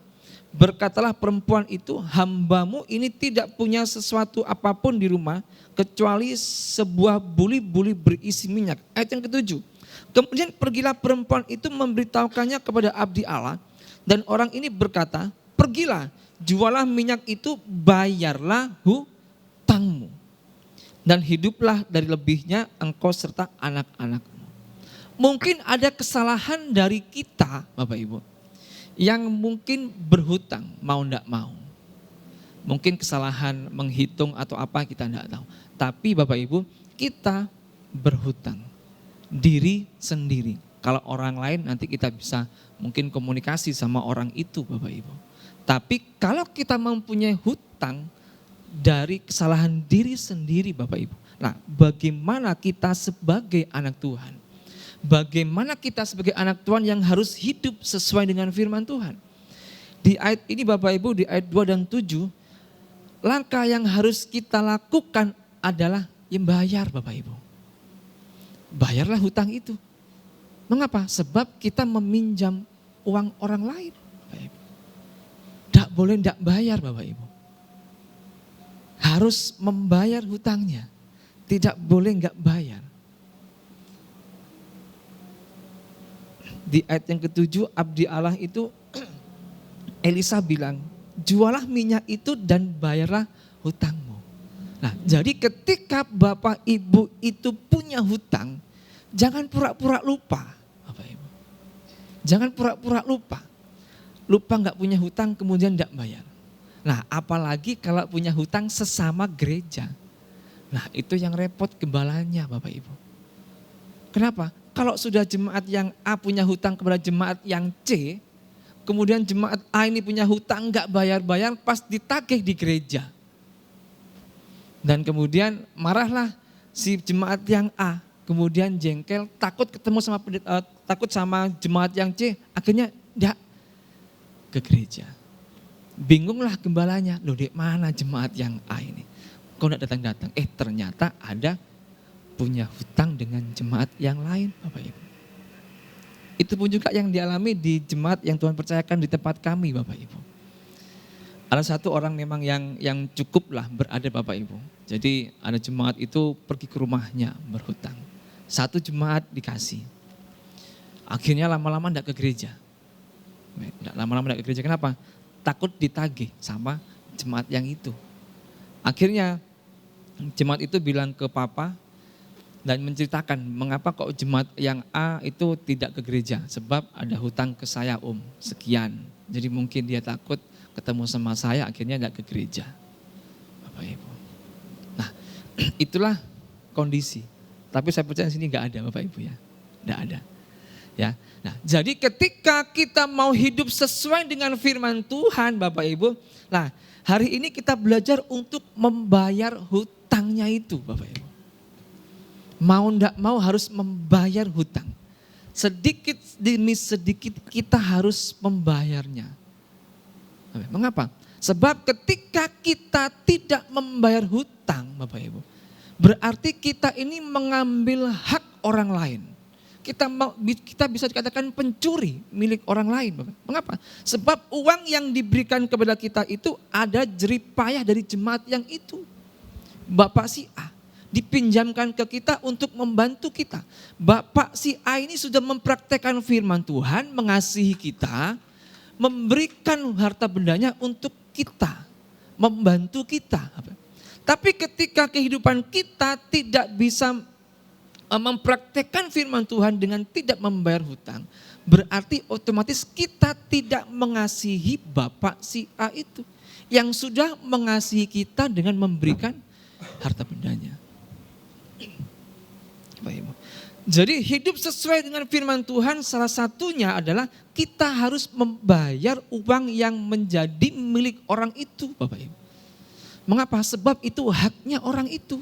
Berkatalah perempuan itu, hambamu ini tidak punya sesuatu apapun di rumah, kecuali sebuah buli-buli berisi minyak. Ayat yang ke-7. Kemudian pergilah perempuan itu memberitahukannya kepada abdi Allah, dan orang ini berkata, pergilah, jualah minyak itu, bayarlah hutangmu. Dan hiduplah dari lebihnya engkau serta anak-anakmu. Mungkin ada kesalahan dari kita Bapak Ibu, yang mungkin berhutang mau enggak mau. Mungkin kesalahan menghitung atau apa kita enggak tahu. Tapi Bapak Ibu, kita berhutang diri sendiri. Kalau orang lain nanti kita bisa mungkin komunikasi sama orang itu Bapak Ibu. Tapi kalau kita mempunyai hutang dari kesalahan diri sendiri Bapak Ibu. Nah, bagaimana kita sebagai anak Tuhan? Bagaimana kita sebagai anak Tuhan yang harus hidup sesuai dengan firman Tuhan? Di ayat ini Bapak Ibu, di ayat 2 dan 7, langkah yang harus kita lakukan adalah yang bayar Bapak Ibu. Bayarlah hutang itu. Mengapa? Sebab kita meminjam uang orang lain Bapak Ibu. Tidak boleh tidak bayar Bapak Ibu. Harus membayar hutangnya. Tidak boleh enggak bayar. Di ayat yang ke-7 abdi Allah itu Elisa bilang, jualah minyak itu dan bayarlah hutangmu. Nah, jadi ketika Bapak Ibu itu punya hutang, jangan pura-pura lupa. Bapak Ibu. Jangan pura-pura lupa. Lupa enggak punya hutang kemudian enggak bayar. Nah, apalagi kalau punya hutang sesama gereja. Nah, itu yang repot gembalanya Bapak Ibu. Kenapa? Kalau sudah jemaat yang A punya hutang kepada jemaat yang C, kemudian jemaat A ini punya hutang enggak bayar-bayar, pas ditagih di gereja. Dan kemudian marahlah si jemaat yang A, kemudian jengkel, takut ketemu sama takut sama jemaat yang C, akhirnya enggak ke gereja. Bingunglah gembalanya, loh dek mana jemaat yang A ini? Kok enggak datang-datang? Ternyata ada punya hutang dengan jemaat yang lain Bapak Ibu. Itu pun juga yang dialami di jemaat yang Tuhan percayakan di tempat kami Bapak Ibu. Ada satu orang memang yang cukup lah berada Bapak Ibu. Jadi ada jemaat itu pergi ke rumahnya berhutang. Satu jemaat dikasih. Akhirnya lama-lama enggak ke gereja. Lama-lama enggak ke gereja, kenapa? Takut ditagih sama jemaat yang itu. Akhirnya jemaat itu bilang ke papa dan menceritakan mengapa kok jemaat yang A itu tidak ke gereja. Sebab ada hutang ke saya sekian. Jadi mungkin dia takut ketemu sama saya akhirnya enggak ke gereja. Bapak Ibu. Nah itulah kondisi. Tapi saya percaya di sini enggak ada Bapak Ibu ya. Enggak ada. Ya. Nah, jadi ketika kita mau hidup sesuai dengan firman Tuhan Bapak Ibu, nah hari ini kita belajar untuk membayar hutangnya itu Bapak Ibu. Mau enggak mau harus membayar hutang. Sedikit demi sedikit kita harus membayarnya. Mengapa? Sebab ketika kita tidak membayar hutang Bapak Ibu, berarti kita ini mengambil hak orang lain. Kita bisa dikatakan pencuri milik orang lain. Mengapa? Sebab uang yang diberikan kepada kita itu ada jeripayah dari jemaat yang itu. Bapak si A dipinjamkan ke kita untuk membantu kita. Bapak si A ini sudah mempraktekkan firman Tuhan, mengasihi kita, memberikan harta bendanya untuk kita, membantu kita. Tapi ketika kehidupan kita tidak bisa mempraktekkan firman Tuhan dengan tidak membayar hutang, berarti otomatis kita tidak mengasihi Bapak si A itu yang sudah mengasihi kita dengan memberikan harta bendanya. Jadi hidup sesuai dengan firman Tuhan salah satunya adalah kita harus membayar uang yang menjadi milik orang itu Bapak Ibu. Mengapa? Sebab itu haknya orang itu.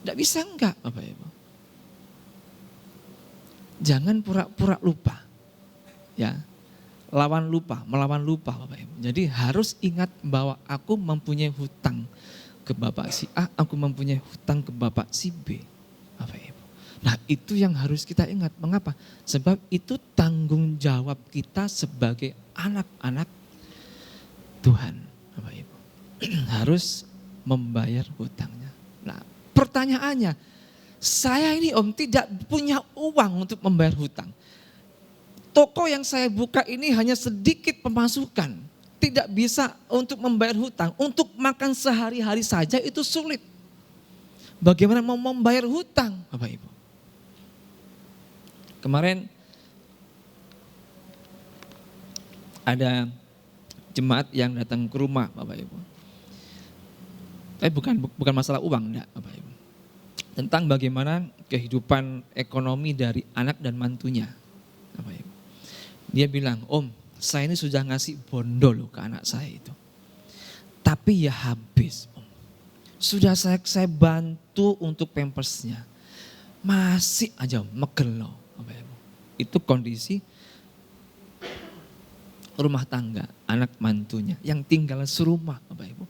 Tidak bisa enggak Bapak Ibu. Jangan pura-pura lupa. Ya. Melawan lupa Bapak Ibu. Jadi harus ingat bahwa aku mempunyai hutang ke Bapak si A, aku mempunyai hutang ke Bapak si B. Bapak Ibu. Nah, itu yang harus kita ingat. Mengapa? Sebab itu tanggung jawab kita sebagai anak-anak Tuhan. Bapak Ibu. Harus membayar hutangnya. Nah, pertanyaannya, saya ini tidak punya uang untuk membayar hutang. Toko yang saya buka ini hanya sedikit pemasukan. Tidak bisa untuk membayar hutang. Untuk makan sehari-hari saja itu sulit. Bagaimana mau membayar hutang Bapak Ibu? Kemarin ada jemaat yang datang ke rumah Bapak Ibu. Tapi bukan masalah uang, enggak Bapak Ibu. Tentang bagaimana kehidupan ekonomi dari anak dan mantunya. Bapak Ibu. Dia bilang, Om, saya ini sudah ngasih bondo loh ke anak saya itu. Tapi ya habis Om. Sudah saya bantu untuk pampersnya. Masih aja Om, megel loh. Bapak Ibu. Itu kondisi rumah tangga, anak mantunya yang tinggal serumah Bapak Ibu.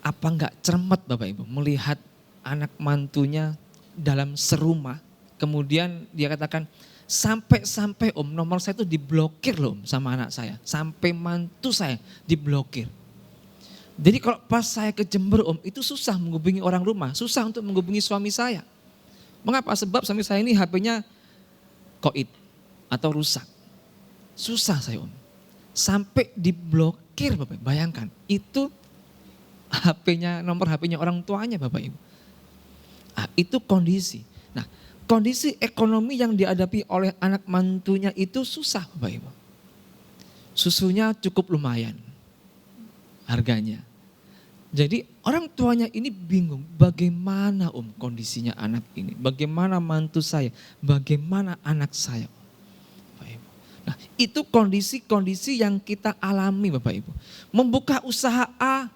Apa enggak cermat Bapak Ibu melihat anak mantunya dalam serumah. Kemudian dia katakan sampai Om nomor saya itu diblokir loh sama anak saya. Sampai mantu saya diblokir. Jadi kalau pas saya ke Jember Om itu susah menghubungi orang rumah. Susah untuk menghubungi suami saya. Mengapa? Sebab suami saya ini HP-nya koit atau rusak. Susah saya Om. Sampai diblokir Bapak Ibu. Bayangkan itu nomor HP-nya orang tuanya Bapak Ibu. Nah, itu kondisi. Nah, kondisi ekonomi yang dihadapi oleh anak mantunya itu susah Bapak Ibu. Susunya cukup lumayan harganya. Jadi orang tuanya ini bingung bagaimana Om kondisinya anak ini. Bagaimana mantu saya, bagaimana anak saya. Bapak Ibu. Nah itu kondisi-kondisi yang kita alami Bapak Ibu. Membuka usaha A,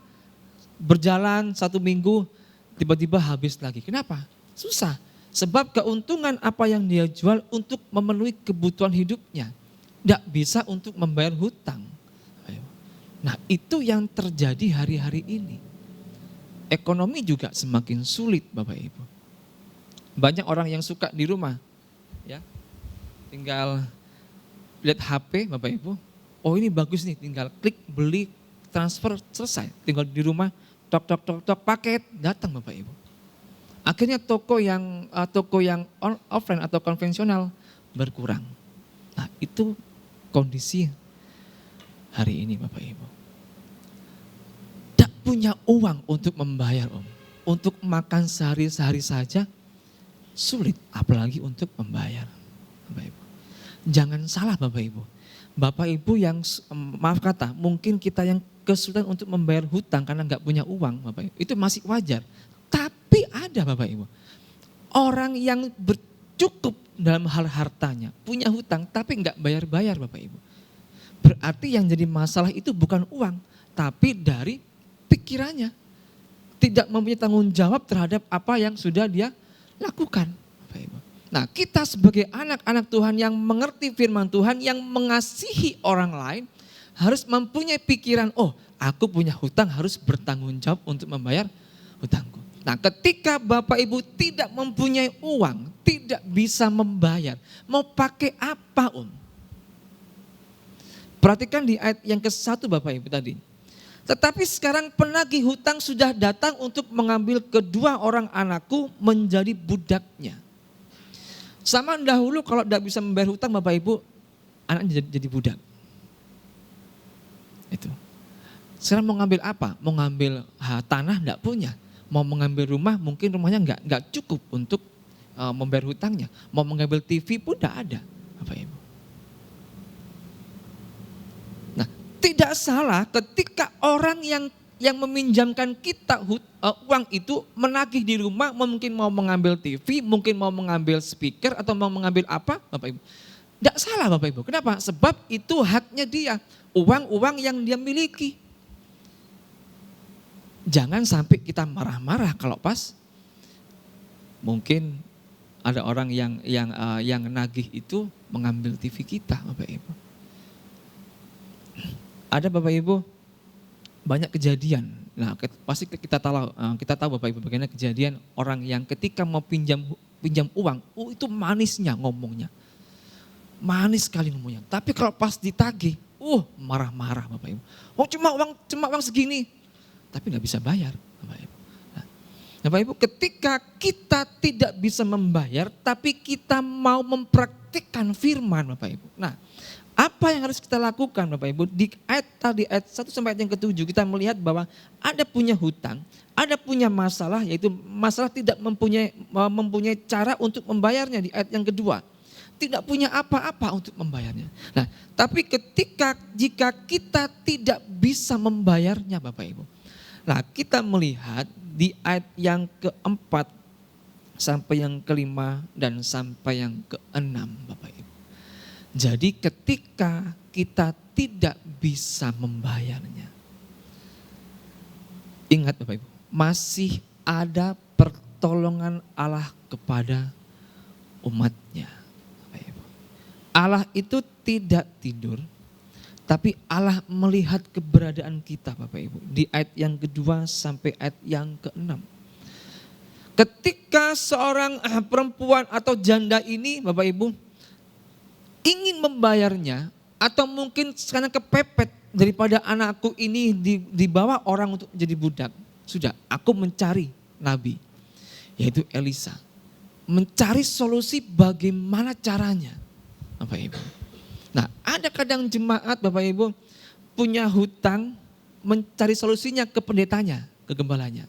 berjalan 1 minggu, tiba-tiba habis lagi. Kenapa? Susah. Sebab keuntungan apa yang dia jual untuk memenuhi kebutuhan hidupnya. Tidak bisa untuk membayar hutang. Nah itu yang terjadi hari-hari ini. Ekonomi juga semakin sulit Bapak Ibu. Banyak orang yang suka di rumah. Ya, tinggal lihat HP Bapak Ibu, oh ini bagus nih, tinggal klik beli, transfer, selesai. Tinggal di rumah, tok, paket, datang Bapak Ibu. Akhirnya toko yang offline atau konvensional berkurang. Nah itu kondisi hari ini Bapak Ibu. Tidak punya uang untuk membayar Untuk makan sehari-hari saja sulit, apalagi untuk membayar Bapak Ibu. Jangan salah Bapak Ibu. Bapak Ibu yang maaf kata, mungkin kita yang kesulitan untuk membayar hutang karena nggak punya uang Bapak Ibu. Itu masih wajar. Tapi ada Bapak Ibu, orang yang bercukup dalam hal hartanya, punya hutang tapi nggak bayar-bayar Bapak Ibu. Berarti yang jadi masalah itu bukan uang, tapi dari pikirannya. Tidak mempunyai tanggung jawab terhadap apa yang sudah dia lakukan. Bapak Ibu. Nah kita sebagai anak-anak Tuhan yang mengerti firman Tuhan, yang mengasihi orang lain, harus mempunyai pikiran, oh aku punya hutang harus bertanggung jawab untuk membayar hutangku. Nah ketika Bapak Ibu tidak mempunyai uang, tidak bisa membayar, mau pakai apa Perhatikan di ayat yang ke-1 Bapak Ibu tadi. Tetapi sekarang penagih hutang sudah datang untuk mengambil kedua orang anakku menjadi budaknya. Zaman dahulu kalau tidak bisa membayar hutang Bapak Ibu, anaknya jadi budak. Itu. Sekarang mau ngambil apa? Mau ngambil tanah tidak punya. Mau mengambil rumah mungkin rumahnya nggak cukup untuk membayar hutangnya. Mau mengambil TV pun tidak ada Bapak Ibu. Tidak salah ketika orang yang meminjamkan kita uang itu menagih di rumah, mungkin mau mengambil TV, mungkin mau mengambil speaker atau mau mengambil apa Bapak Ibu. Tidak salah Bapak Ibu, kenapa? Sebab itu haknya dia, uang-uang yang dia miliki. Jangan sampai kita marah-marah kalau pas mungkin ada orang yang nagih itu mengambil TV kita Bapak Ibu. Ada Bapak Ibu banyak kejadian. Nah, pasti kita tahu Bapak Ibu bagaimana kejadian orang yang ketika mau pinjam uang, itu manisnya ngomongnya. Manis sekali ngomongnya. Tapi kalau pas ditagih, marah-marah Bapak Ibu. Oh cuma uang segini. Tapi nggak bisa bayar Bapak Ibu. Nah, Bapak Ibu ketika kita tidak bisa membayar tapi kita mau mempraktikkan firman Bapak Ibu. Nah, apa yang harus kita lakukan Bapak Ibu? Di ayat 1 sampai ayat yang ke-7 kita melihat bahwa ada punya hutang, ada punya masalah, yaitu masalah tidak mempunyai cara untuk membayarnya di ayat yang kedua. Tidak punya apa-apa untuk membayarnya. Nah, tapi jika kita tidak bisa membayarnya Bapak Ibu. Nah, kita melihat di ayat yang ke-4 sampai yang ke-5 dan sampai yang ke-6 Bapak Ibu. Jadi ketika kita tidak bisa membayarnya, ingat Bapak Ibu, masih ada pertolongan Allah kepada umatnya. Bapak Ibu. Allah itu tidak tidur, tapi Allah melihat keberadaan kita Bapak Ibu. Di ayat yang kedua sampai ayat yang ke-6. Ketika seorang perempuan atau janda ini Bapak Ibu, ingin membayarnya atau mungkin sekarang kepepet daripada anakku ini dibawa orang untuk jadi budak. Sudah, aku mencari nabi, yaitu Elisa. Mencari solusi bagaimana caranya, Bapak Ibu. Nah, ada kadang jemaat Bapak Ibu punya hutang, mencari solusinya ke pendetanya, ke gembalanya.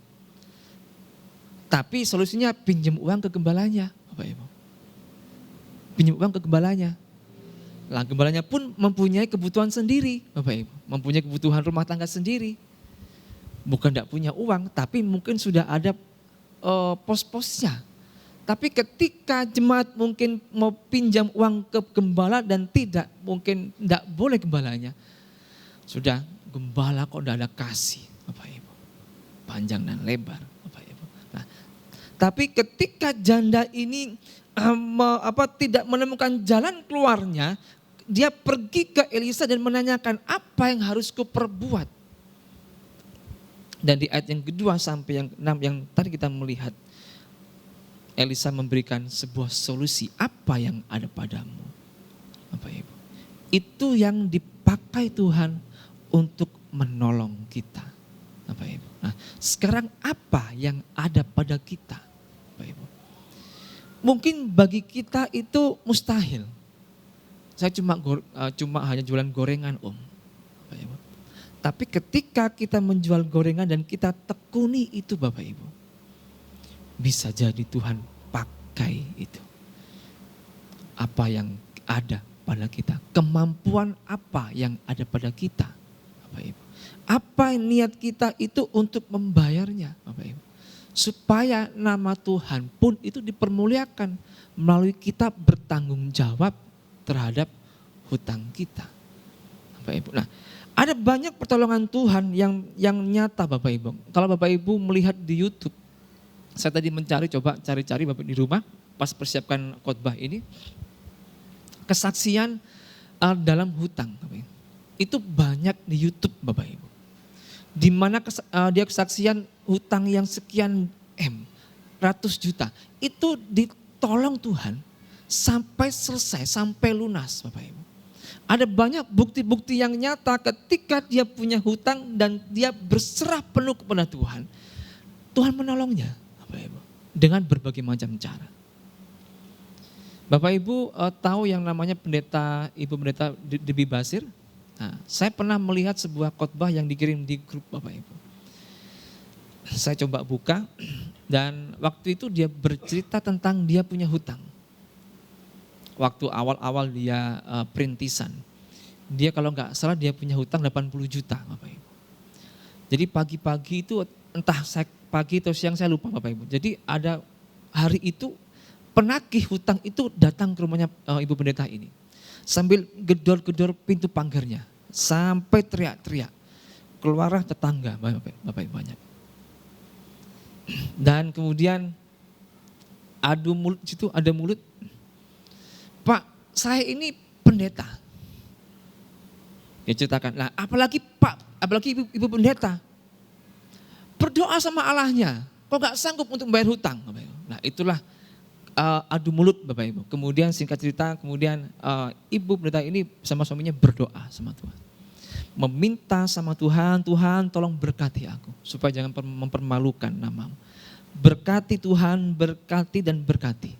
Tapi solusinya pinjam uang ke gembalanya, Bapak Ibu. Pinjam uang ke gembalanya. Lah gembalanya pun mempunyai kebutuhan sendiri, Bapak Ibu. Mempunyai kebutuhan rumah tangga sendiri. Bukan tidak punya uang, tapi mungkin sudah ada pos-posnya. Tapi ketika jemaat mungkin mau pinjam uang ke gembala dan mungkin tidak boleh gembalanya. Sudah gembala kok tidak ada kasih, Bapak Ibu. Panjang dan lebar, Bapak Ibu. Nah, tapi ketika janda ini tidak menemukan jalan keluarnya, dia pergi ke Elisa dan menanyakan apa yang harus kuperbuat. Dan di ayat yang kedua sampai yang 6 yang tadi kita melihat, Elisa memberikan sebuah solusi, apa yang ada padamu. Bapak Ibu. Itu yang dipakai Tuhan untuk menolong kita. Bapak Ibu. Nah, sekarang apa yang ada pada kita? Bapak Ibu. Mungkin bagi kita itu mustahil. Saya cuma hanya jualan gorengan, Om. Bapak Ibu. Tapi ketika kita menjual gorengan dan kita tekuni itu, Bapak Ibu, bisa jadi Tuhan pakai itu. Apa yang ada pada kita, kemampuan apa yang ada pada kita, Bapak Ibu. Apa niat kita itu untuk membayarnya, Bapak Ibu. Supaya nama Tuhan pun itu dipermuliakan melalui kita bertanggung jawab terhadap hutang kita, Bapak Ibu. Nah, ada banyak pertolongan Tuhan yang nyata, Bapak Ibu. Kalau Bapak Ibu melihat di YouTube, saya tadi coba cari Bapak di rumah pas persiapkan khotbah ini, kesaksian dalam hutang, Bapak Ibu. Itu banyak di YouTube, Bapak Ibu. Di mana dia kesaksian hutang yang sekian ratus juta, itu ditolong Tuhan sampai selesai, sampai lunas, Bapak Ibu. Ada banyak bukti-bukti yang nyata ketika dia punya hutang dan dia berserah penuh kepada Tuhan. Tuhan menolongnya, Bapak Ibu, dengan berbagai macam cara. Bapak Ibu tahu yang namanya Ibu Pendeta Debbie Basir? Nah, saya pernah melihat sebuah khotbah yang dikirim di grup, Bapak Ibu. Saya coba buka dan waktu itu dia bercerita tentang dia punya hutang. Waktu awal-awal dia perintisan. Dia kalau nggak salah dia punya hutang 80 juta, Bapak Ibu. Jadi pagi-pagi itu entah pagi atau siang saya lupa, Bapak Ibu. Jadi ada hari itu penagih hutang itu datang ke rumahnya Ibu Pendeta ini. Sambil gedor-gedor pintu pagarnya. Sampai teriak-teriak. Keluarlah tetangga, Bapak Ibu banyak. Dan kemudian adu mulut situ, ada mulut. Pak, saya ini pendeta. Dia ceritakan, nah apalagi ibu pendeta. Berdoa sama Allahnya, kok gak sanggup untuk membayar hutang. Nah itulah adu mulut, Bapak Ibu. Kemudian singkat cerita, ibu pendeta ini sama suaminya berdoa sama Tuhan. Meminta sama Tuhan, Tuhan tolong berkati aku. Supaya jangan mempermalukan namamu. Berkati Tuhan, berkati dan berkati.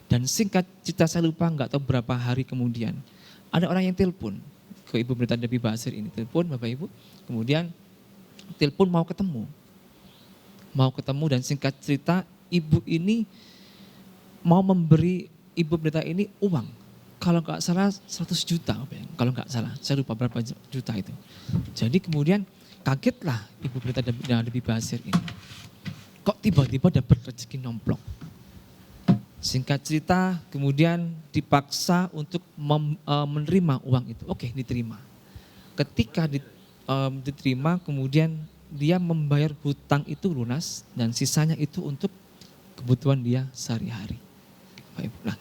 Dan singkat cerita saya lupa nggak tahu berapa hari kemudian. Ada orang yang telepon ke Ibu Pendeta Debbie Basir ini. Telepon Bapak Ibu. Kemudian telepon mau ketemu. Mau ketemu dan singkat cerita ibu ini mau memberi Ibu Pendeta ini uang. Kalau nggak salah 100 juta. Kalau nggak salah, saya lupa berapa juta itu. Jadi kemudian kagetlah Ibu Pendeta Debbie Basir ini. Kok tiba-tiba dapat rezeki nomplok. Singkat cerita kemudian dipaksa untuk menerima uang itu. Oke, diterima. Ketika diterima kemudian dia membayar hutang itu lunas dan sisanya itu untuk kebutuhan dia sehari-hari. Bapak Ibu. Nah,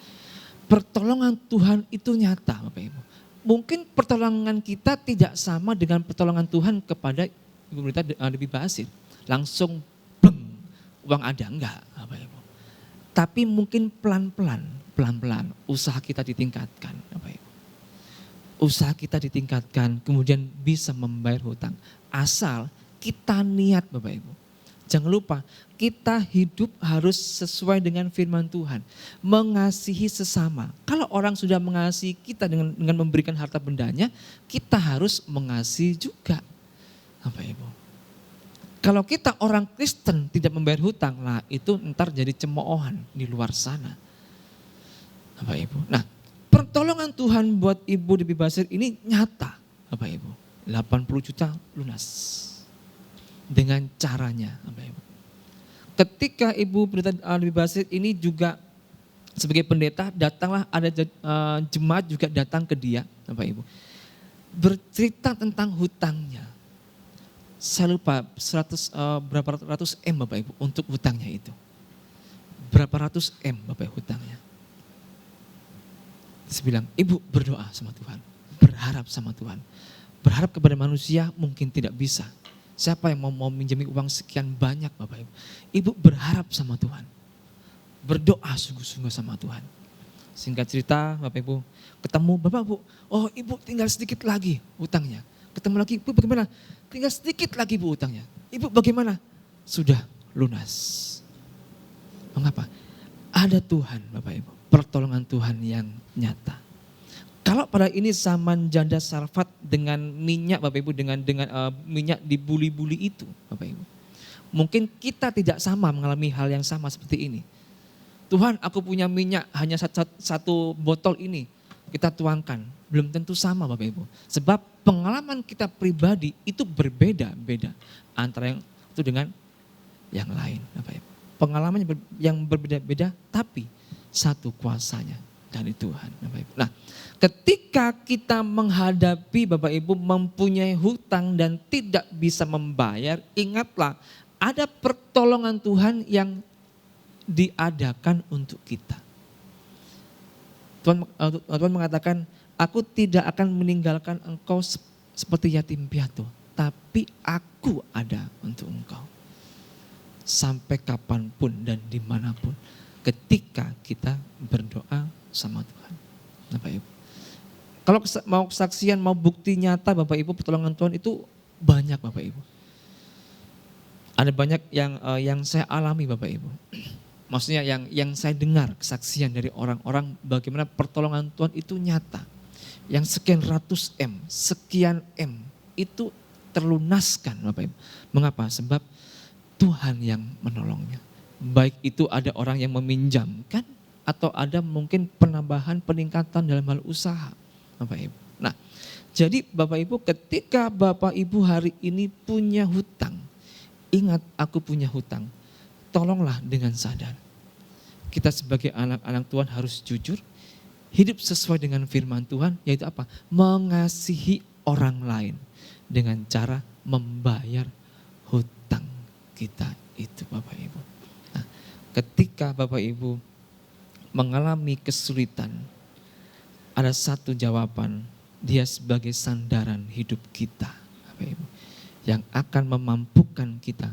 pertolongan Tuhan itu nyata, Bapak Ibu. Mungkin pertolongan kita tidak sama dengan pertolongan Tuhan kepada Ibu Pendeta Debbie Basir. Langsung bleng, uang ada, enggak, Bapak Ibu. Tapi mungkin pelan-pelan usaha kita ditingkatkan, Bapak Ibu. Usaha kita ditingkatkan, kemudian bisa membayar hutang. Asal kita niat, Bapak Ibu. Jangan lupa, kita hidup harus sesuai dengan firman Tuhan. Mengasihi sesama. Kalau orang sudah mengasihi kita dengan memberikan harta bendanya, kita harus mengasihi juga, Bapak Ibu. Kalau kita orang Kristen tidak membayar hutang, lah itu ntar jadi cemoohan di luar sana. Bapak Ibu. Nah, pertolongan Tuhan buat Ibu Debbie Basir ini nyata, Bapak Ibu. 80 juta lunas. Dengan caranya, Bapak Ibu. Ketika Ibu Pendeta Debbie Basir ini juga sebagai pendeta, datanglah ada jemaat juga datang ke dia, Bapak Ibu. Bercerita tentang hutangnya. Saya lupa berapa ratus M, Bapak Ibu, untuk hutangnya itu. Berapa ratus M, Bapak Ibu, hutangnya. Saya bilang, Ibu berdoa sama Tuhan, berharap sama Tuhan. Berharap kepada manusia mungkin tidak bisa. Siapa yang mau minjami uang sekian banyak, Bapak Ibu. Ibu berharap sama Tuhan. Berdoa sungguh-sungguh sama Tuhan. Singkat cerita Bapak Ibu, ketemu Bapak Bu, oh Ibu tinggal sedikit lagi utangnya. Ketemu lagi, Ibu bagaimana? Tinggal sedikit lagi Bu utangnya. Ibu bagaimana? Sudah lunas. Mengapa? Ada Tuhan Bapak Ibu, pertolongan Tuhan yang nyata. Kalau pada ini zaman janda Sarfat dengan minyak Bapak Ibu, dengan minyak dibuli-buli itu Bapak Ibu. Mungkin kita tidak sama mengalami hal yang sama seperti ini. Tuhan, aku punya minyak hanya satu botol ini, kita tuangkan. Belum tentu sama Bapak Ibu. Sebab pengalaman kita pribadi itu berbeda-beda antara yang itu dengan yang lain Bapak Ibu. Pengalaman yang berbeda-beda tapi satu kuasanya dari Tuhan Bapak Ibu. Nah, ketika kita menghadapi Bapak Ibu mempunyai hutang dan tidak bisa membayar, ingatlah ada pertolongan Tuhan yang diadakan untuk kita. Tuhan mengatakan, aku tidak akan meninggalkan engkau seperti yatim piatu, tapi aku ada untuk engkau. Sampai kapanpun dan dimanapun ketika kita berdoa sama Tuhan. Bapak Ibu. Kalau mau kesaksian, mau bukti nyata Bapak Ibu, pertolongan Tuhan itu banyak Bapak Ibu. Ada banyak yang saya alami Bapak Ibu. Maksudnya yang saya dengar kesaksian dari orang-orang bagaimana pertolongan Tuhan itu nyata. Yang sekian ratus M, sekian M itu terlunaskan Bapak Ibu. Mengapa? Sebab Tuhan yang menolongnya. Baik itu ada orang yang meminjamkan atau ada mungkin penambahan peningkatan dalam hal usaha Bapak Ibu. Nah, jadi Bapak Ibu ketika Bapak Ibu hari ini punya hutang, ingat aku punya hutang. Tolonglah dengan sadar. Kita sebagai anak-anak Tuhan harus jujur, hidup sesuai dengan firman Tuhan, yaitu apa? Mengasihi orang lain dengan cara membayar hutang kita itu Bapak Ibu. Nah, ketika Bapak Ibu mengalami kesulitan, ada satu jawaban, dia sebagai sandaran hidup kita Bapak Ibu, yang akan memampukan kita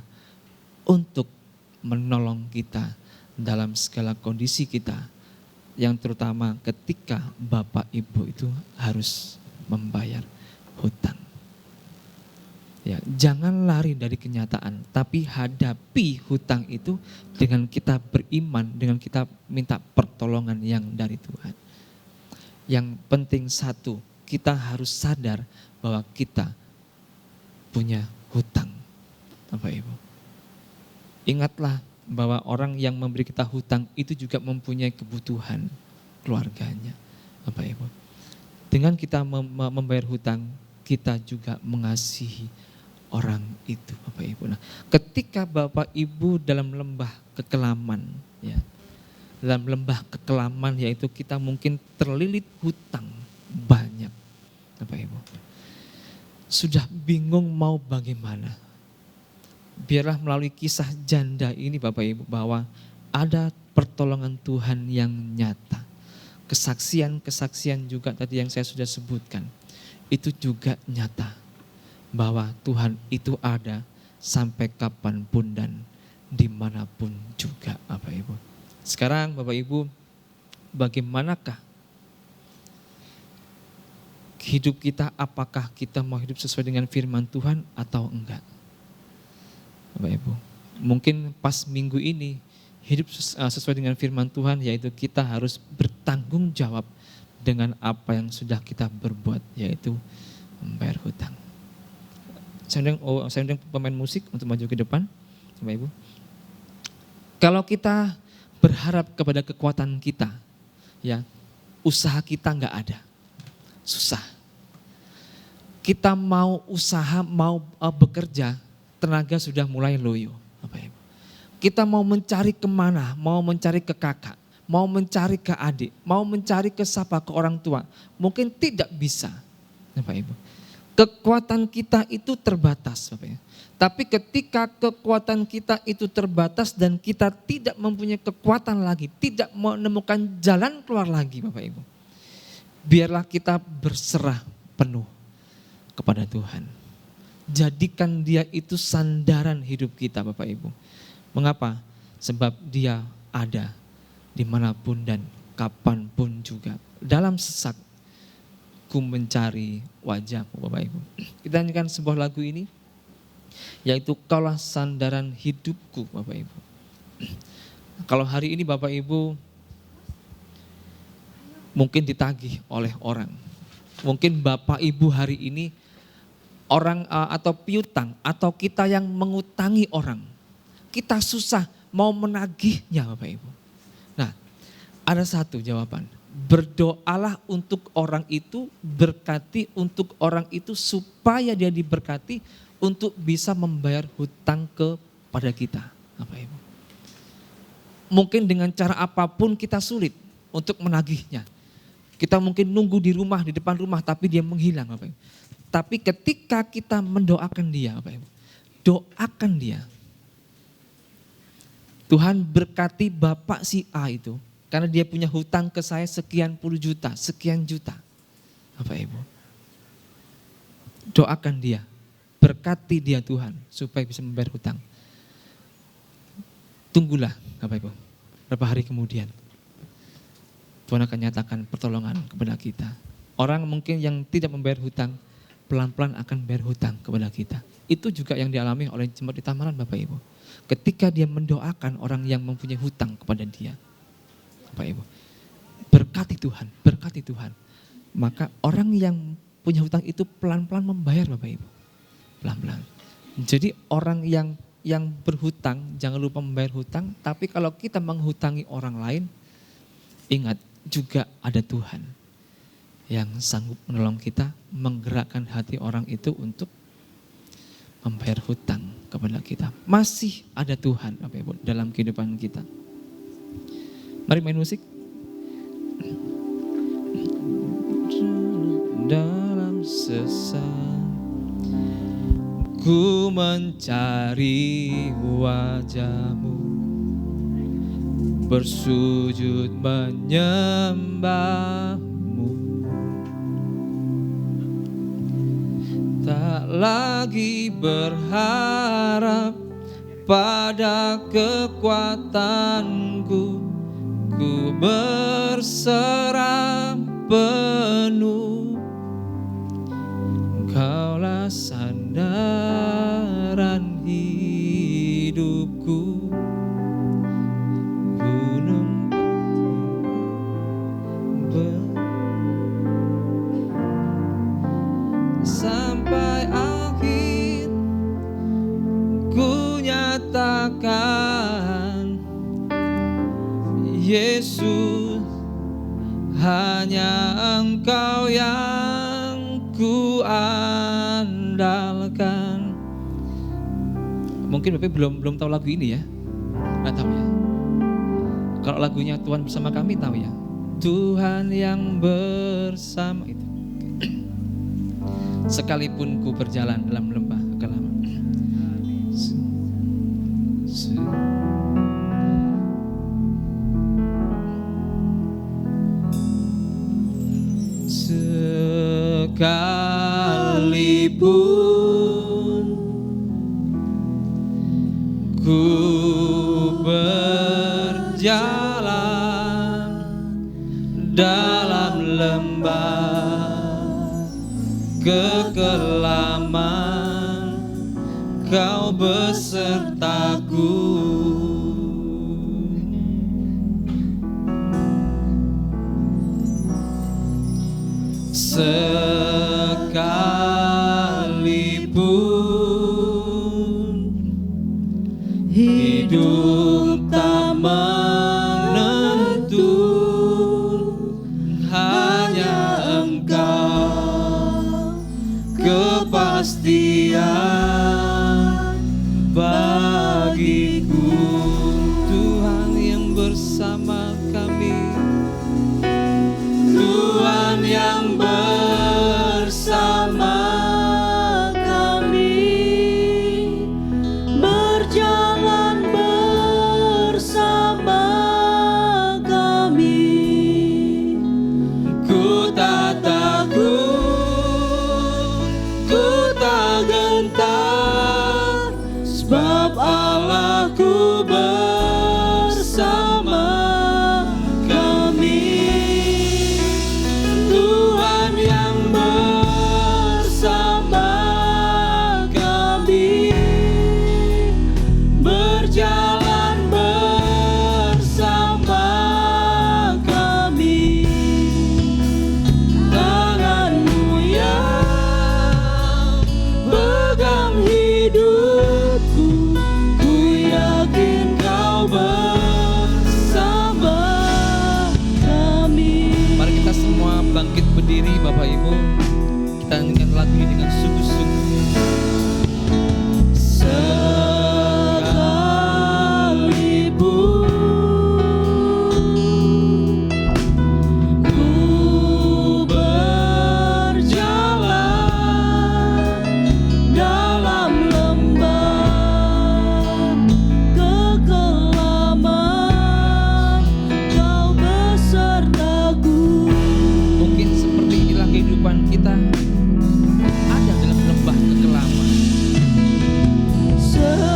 untuk menolong kita dalam segala kondisi kita, yang terutama ketika Bapak Ibu itu harus membayar hutang. Ya, jangan lari dari kenyataan, tapi hadapi hutang itu dengan kita beriman, dengan kita minta pertolongan yang dari Tuhan. Yang penting satu, kita harus sadar bahwa kita punya hutang, Bapak Ibu. Ingatlah bahwa orang yang memberi kita hutang itu juga mempunyai kebutuhan keluarganya, Bapak Ibu. Dengan kita membayar hutang, kita juga mengasihi orang itu, Bapak Ibu. Nah, ketika Bapak Ibu dalam lembah kekelaman, ya, dalam lembah kekelaman yaitu kita mungkin terlilit hutang banyak, Bapak Ibu. Sudah bingung mau bagaimana. Biarlah melalui kisah janda ini Bapak Ibu bahwa ada pertolongan Tuhan yang nyata. Kesaksian-kesaksian juga tadi yang saya sudah sebutkan. Itu juga nyata. Bahwa Tuhan itu ada sampai kapanpun dan dimanapun juga Bapak Ibu. Sekarang Bapak Ibu, bagaimanakah hidup kita? Apakah kita mau hidup sesuai dengan firman Tuhan atau enggak? Bapak Ibu, mungkin pas minggu ini hidup sesuai dengan firman Tuhan, yaitu kita harus bertanggung jawab dengan apa yang sudah kita berbuat, yaitu membayar hutang. Saya undang pemain musik untuk maju ke depan, Bapak Ibu. Kalau kita berharap kepada kekuatan kita, ya, usaha kita enggak ada, susah. Kita mau usaha, mau bekerja, tenaga sudah mulai loyo, Bapak Ibu. Kita mau mencari kemana, mau mencari ke kakak, mau mencari ke adik, mau mencari ke siapa, ke orang tua, mungkin tidak bisa, Bapak Ibu. Kekuatan kita itu terbatas, Bapak Ibu. Tapi ketika kekuatan kita itu terbatas dan kita tidak mempunyai kekuatan lagi, tidak menemukan jalan keluar lagi, Bapak Ibu, biarlah kita berserah penuh kepada Tuhan. Jadikan dia itu sandaran hidup kita Bapak Ibu. Mengapa? Sebab dia ada dimanapun dan kapanpun juga. Dalam sesak ku mencari wajahmu Bapak Ibu. Kita nyanyikan sebuah lagu ini, yaitu Kaulah sandaran hidupku Bapak Ibu. Kalau hari ini Bapak Ibu mungkin ditagih oleh orang. Mungkin Bapak Ibu hari ini orang atau piutang atau kita yang mengutangi orang. Kita susah mau menagihnya Bapak Ibu. Nah, ada satu jawaban. Berdoalah untuk orang itu, berkati untuk orang itu supaya dia diberkati untuk bisa membayar hutang kepada kita Bapak Ibu. Mungkin dengan cara apapun kita sulit untuk menagihnya. Kita mungkin nunggu di rumah, di depan rumah, tapi dia menghilang Bapak Ibu. Tapi ketika kita mendoakan dia Bapak Ibu, doakan dia. Tuhan berkati Bapak si A itu, karena dia punya hutang ke saya sekian puluh juta, sekian juta. Bapak Ibu, doakan dia, berkati dia Tuhan, supaya bisa membayar hutang. Tunggulah Bapak Ibu, beberapa hari kemudian Tuhan akan nyatakan pertolongan kepada kita. Orang mungkin yang tidak membayar hutang, pelan-pelan akan bayar hutang kepada kita. Itu juga yang dialami oleh jemaat di Tamaran Bapak Ibu. Ketika dia mendoakan orang yang mempunyai hutang kepada dia. Bapak Ibu, berkati Tuhan. Maka orang yang punya hutang itu pelan-pelan membayar Bapak Ibu. Pelan-pelan. Jadi orang yang berhutang jangan lupa membayar hutang. Tapi kalau kita menghutangi orang lain, ingat juga ada Tuhan yang sanggup menolong kita, menggerakkan hati orang itu untuk membayar hutang kepada kita. Masih ada Tuhan Bapak Ibu dalam kehidupan kita. Mari main musik. Dalam sesat ku mencari wajahmu, bersujud menyembahmu, tak lagi berharap pada kekuatanku, ku berserah penuh. Kaulah sandaran hidupku, gunung sampai akhir ku nyatakan, Yesus hanya Engkau yang ku andalkan. Mungkin Bapak belum tahu lagu ini ya, nggak tahu ya. Kalau lagunya Tuhan bersama kami tahu ya, Tuhan yang bersama itu. Sekalipun ku berjalan dalam lembah kekelaman, sekalipun ku berjalan dalam lembah kekelaman, Kau besertaku. Sekalipun hidup tak menentu, hanya Engkau kepastian bagiku. Tuhan yang bersama kami, Tuhan yang bersama kami, berjalan bersama kami. Ku tak takut, ku tak gentar. bangkit berdiri Bapak Ibu. Kita nyanyikan lagu ini dengan sungguh-sungguh. Kita ada dalam lembah kekelaman. Sekalipun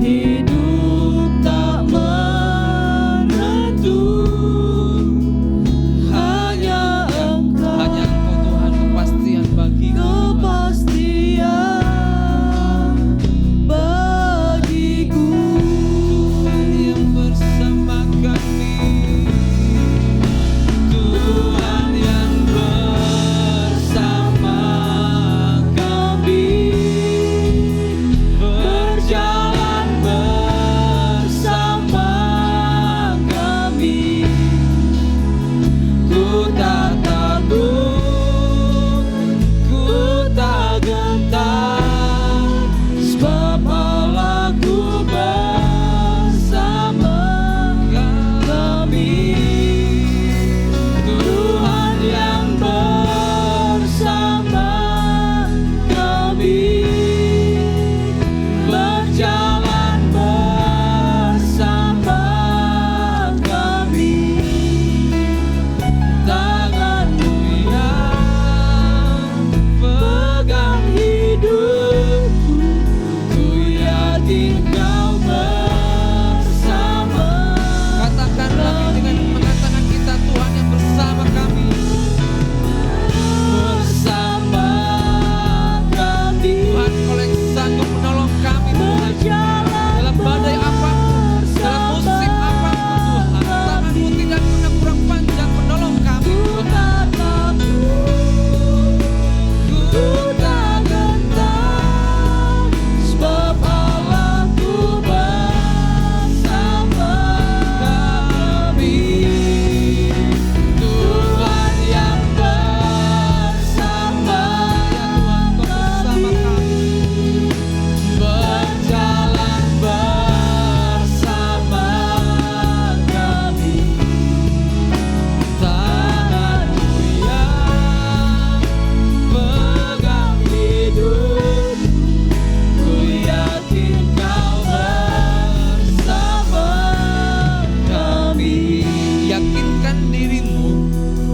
hidup tak menentu, hanya Engkau Tuhan kepastian bagiku.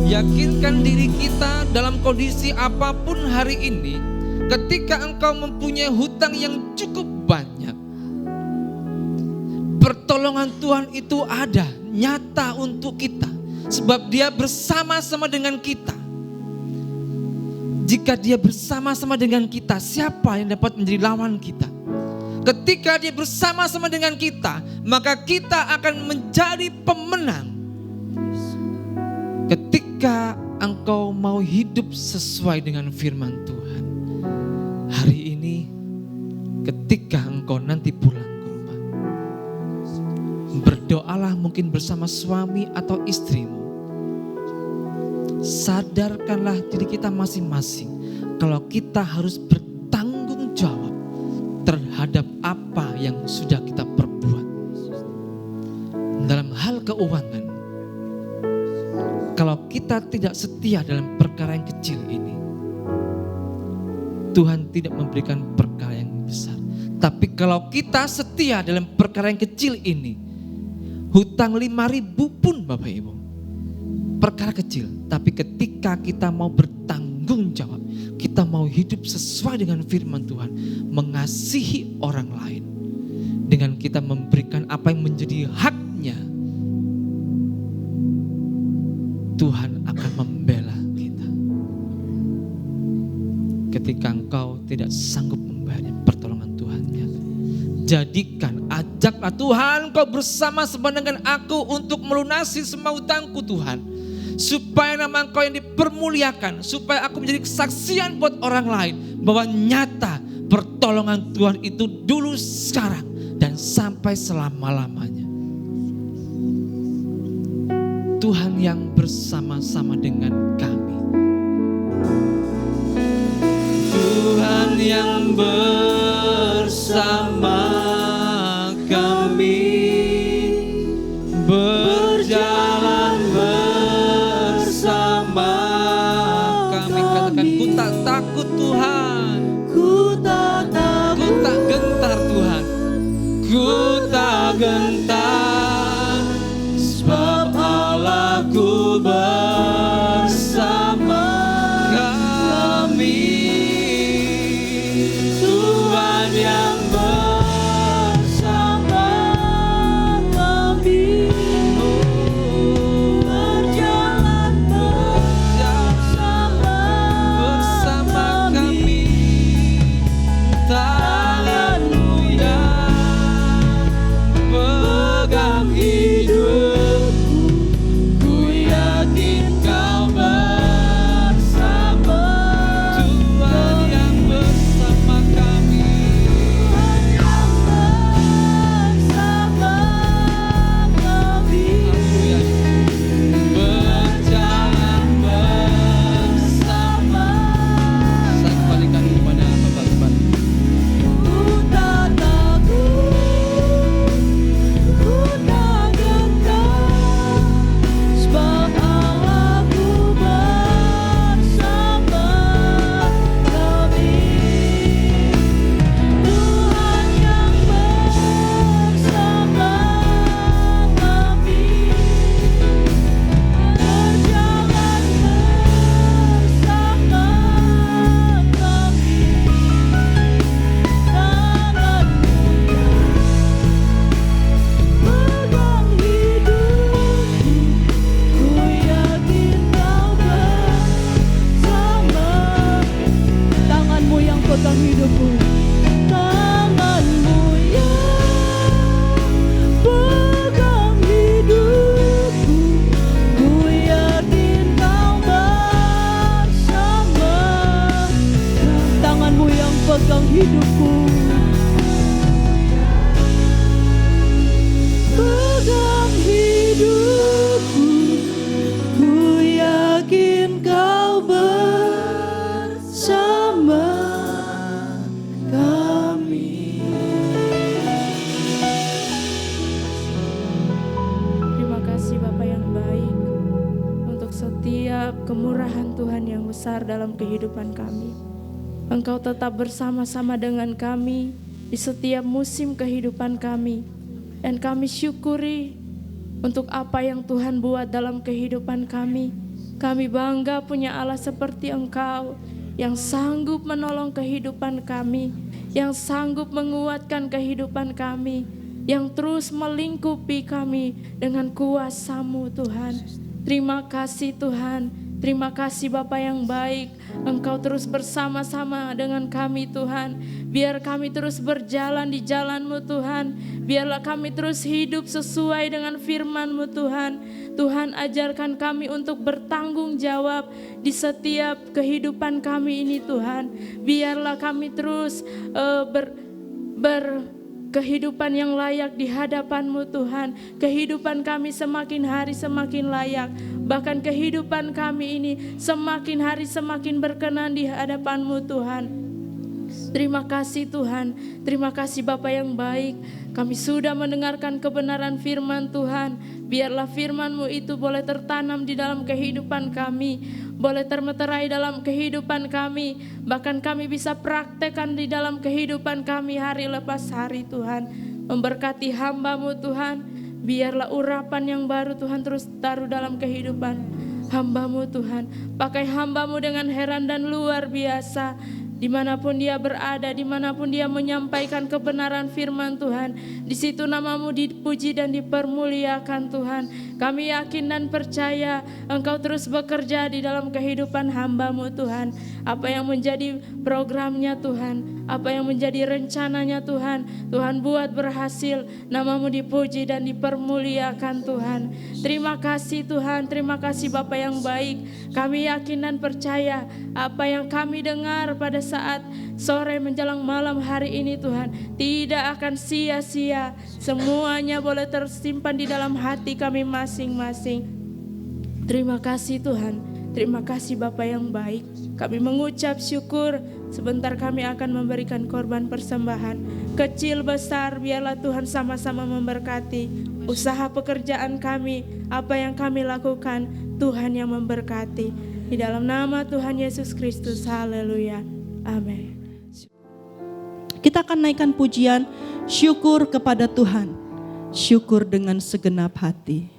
Yakinkan diri kita dalam kondisi apapun hari ini. Ketika engkau mempunyai hutang yang cukup banyak, pertolongan Tuhan itu ada, nyata untuk kita. Sebab Dia bersama-sama dengan kita. Jika Dia bersama-sama dengan kita, siapa yang dapat menjadi lawan kita? Ketika Dia bersama-sama dengan kita, maka kita akan menjadi pemenang. Ketika engkau mau hidup sesuai dengan firman Tuhan, hari ini ketika engkau nanti pulang ke rumah, berdoalah mungkin bersama suami atau istrimu. Sadarkanlah diri kita masing-masing kalau kita harus bertanggung jawab terhadap apa yang sudah kita perbuat. Dalam hal keuangan, kalau kita tidak setia dalam perkara yang kecil ini, Tuhan tidak memberikan perkara yang besar. Tapi kalau kita setia dalam perkara yang kecil ini, hutang 5.000 pun Bapak Ibu, perkara kecil. Tapi ketika kita mau bertanggung jawab, kita mau hidup sesuai dengan firman Tuhan, mengasihi orang lain, dengan kita memberikan apa yang menjadi haknya, Tuhan akan membela kita. Ketika engkau tidak sanggup membayar pertolongan Tuhannya, jadikan, ajaklah Tuhan, kau bersama-sama dengan aku untuk melunasi semua hutangku Tuhan. Supaya nama engkau yang dipermuliakan, supaya aku menjadi kesaksian buat orang lain bahwa nyata pertolongan Tuhan itu dulu, sekarang, dan sampai selama-lamanya. Tuhan yang bersama-sama dengan kami. Tuhan yang bersama kami, berjalan bersama kami. Katakan, ku tak takut Tuhan, ku tak gentar Tuhan, ku tak gentar, sebab Allahku bersama kami. Tuhan yang bersama kami, berjalan bersama kami. Tangan-Mu yang pegang hidupku, ku yakin Kau bersama. Tuhan yang bersama kami, berjalan bersama. Saya kembalikan kepada Bapak-Bapak. Ku tak takut, ku tak gentar, sebab Allahku bersama kami. Tuhan yang bersama kami, berjalan bersama kami. Tangan-Mu yang pegang hidupku, Tangan-Mu yang pegang hidupku, ku yakin Kau bersama. Tangan-Mu yang pegang hidupku, pegang hidupku, ku yakin Kau bersama kami. Terima kasih Bapa yang baik untuk setiap kemurahan Tuhan yang besar dalam kehidupan kami. Engkau tetap bersama-sama dengan kami di setiap musim kehidupan kami. Dan kami syukuri untuk apa yang Tuhan buat dalam kehidupan kami. Kami bangga punya Allah seperti Engkau yang sanggup menolong kehidupan kami, yang sanggup menguatkan kehidupan kami, yang terus melingkupi kami dengan kuasa-Mu Tuhan. Terima kasih Tuhan, terima kasih Bapa yang baik. Engkau terus bersama-sama dengan kami Tuhan. Biar kami terus berjalan di jalan-Mu Tuhan. Biarlah kami terus hidup sesuai dengan firman-Mu Tuhan. Tuhan ajarkan kami untuk bertanggung jawab di setiap kehidupan kami ini Tuhan. Biarlah kami terus kehidupan yang layak di hadapan-Mu Tuhan. Kehidupan kami semakin hari semakin layak. Bahkan kehidupan kami ini semakin hari semakin berkenan di hadapan-Mu Tuhan. Terima kasih Tuhan, terima kasih Bapa yang baik. Kami sudah mendengarkan kebenaran firman Tuhan. Biarlah firman-Mu itu boleh tertanam di dalam kehidupan kami, boleh termeterai dalam kehidupan kami. Bahkan kami bisa praktekkan di dalam kehidupan kami hari lepas hari Tuhan. Memberkati hamba-Mu Tuhan. Biarlah urapan yang baru Tuhan terus taruh dalam kehidupan hamba-Mu Tuhan. Pakai hamba-Mu dengan heran dan luar biasa. Dimanapun dia berada, dimanapun dia menyampaikan kebenaran firman Tuhan, di situ nama-Mu dipuji dan dipermuliakan Tuhan. Kami yakin dan percaya Engkau terus bekerja di dalam kehidupan hamba-Mu Tuhan. Apa yang menjadi programnya Tuhan, Apa yang menjadi rencananya Tuhan, Tuhan buat berhasil. Nama-Mu dipuji dan dipermuliakan Tuhan. Terima kasih Tuhan, terima kasih Bapa yang baik. Kami yakin dan percaya apa yang kami dengar pada saat sore menjelang malam hari ini Tuhan tidak akan sia-sia. Semuanya boleh tersimpan di dalam hati kami masing-masing. Terima kasih Tuhan, terima kasih Bapa yang baik. Kami mengucap syukur. Sebentar kami akan memberikan korban persembahan. Kecil besar biarlah Tuhan sama-sama memberkati. Usaha pekerjaan kami, apa yang kami lakukan, Tuhan yang memberkati. Di dalam nama Tuhan Yesus Kristus, haleluya, amin. Kita akan naikkan pujian syukur kepada Tuhan. Syukur dengan segenap hati.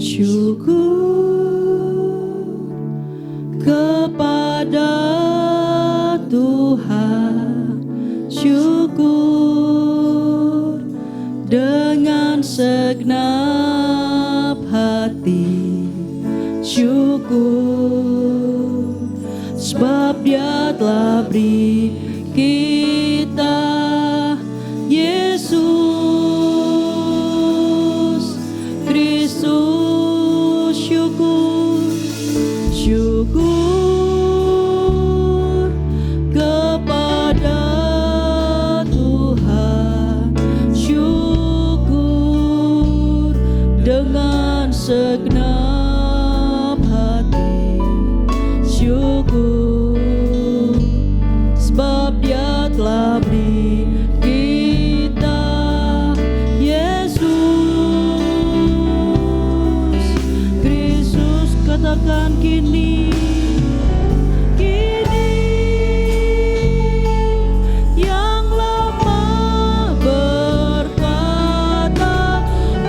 Syukur kepada Tuhan, syukur dengan segenap hati, syukur sebab Dia telah beri kita Yesus Kristus. Syukur kepada Tuhan, syukur dengan segenap hati, syukur sebab Dia telah beri kita Yesus Kristus. Katakan kini yang lemah berkata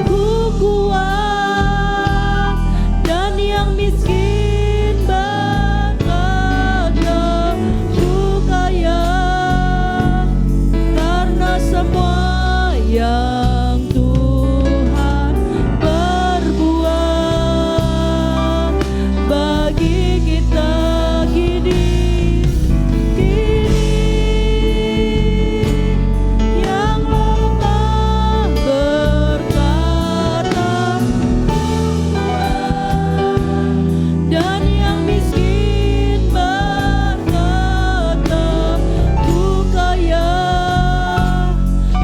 ku kuat, dan yang miskin berkata ku kaya, karena semua yang Tuhan perbuat bagi kita kini, yang lemah berkata kuat, dan yang miskin berkata ku kaya,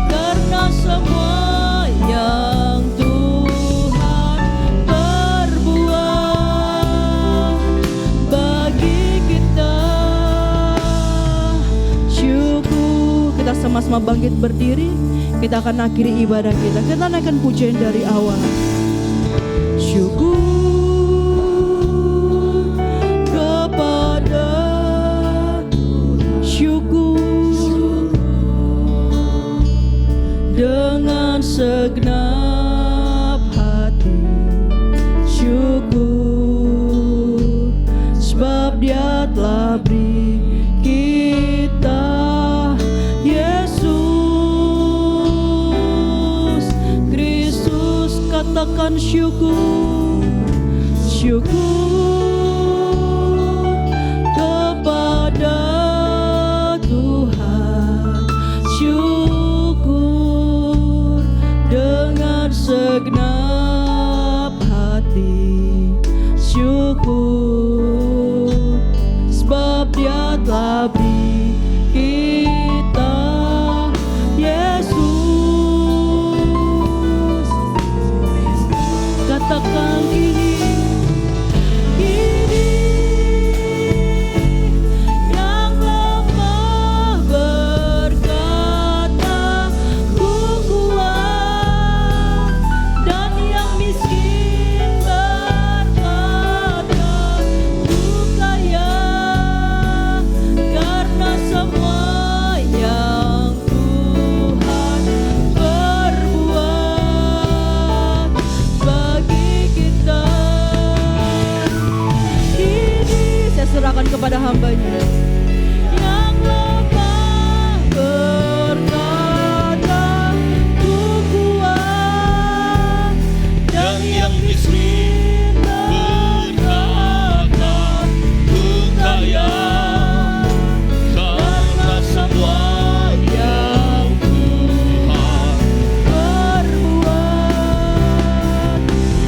karena semua yang Tuhan perbuat bagi kita. Syukur. Kita sama-sama bangkit berdiri. Kita akan akhiri ibadah kita. Kita naikkan pujian dari awal. Syukur kepada Tuhan, syukur dengan segenap hati, syukur sebab Dia telah beri kita Yesus Kristus. Katakan syukur, syukur kepada Tuhan, syukur dengan segenap hati, syukur sebab Dia telah beri kita Yesus. Katakan kini katakan kepada hambanya. Yang lemah berkata, ku kuat. Dan yang miskin berkata, ku kaya. Karena semua yang Tuhan perbuat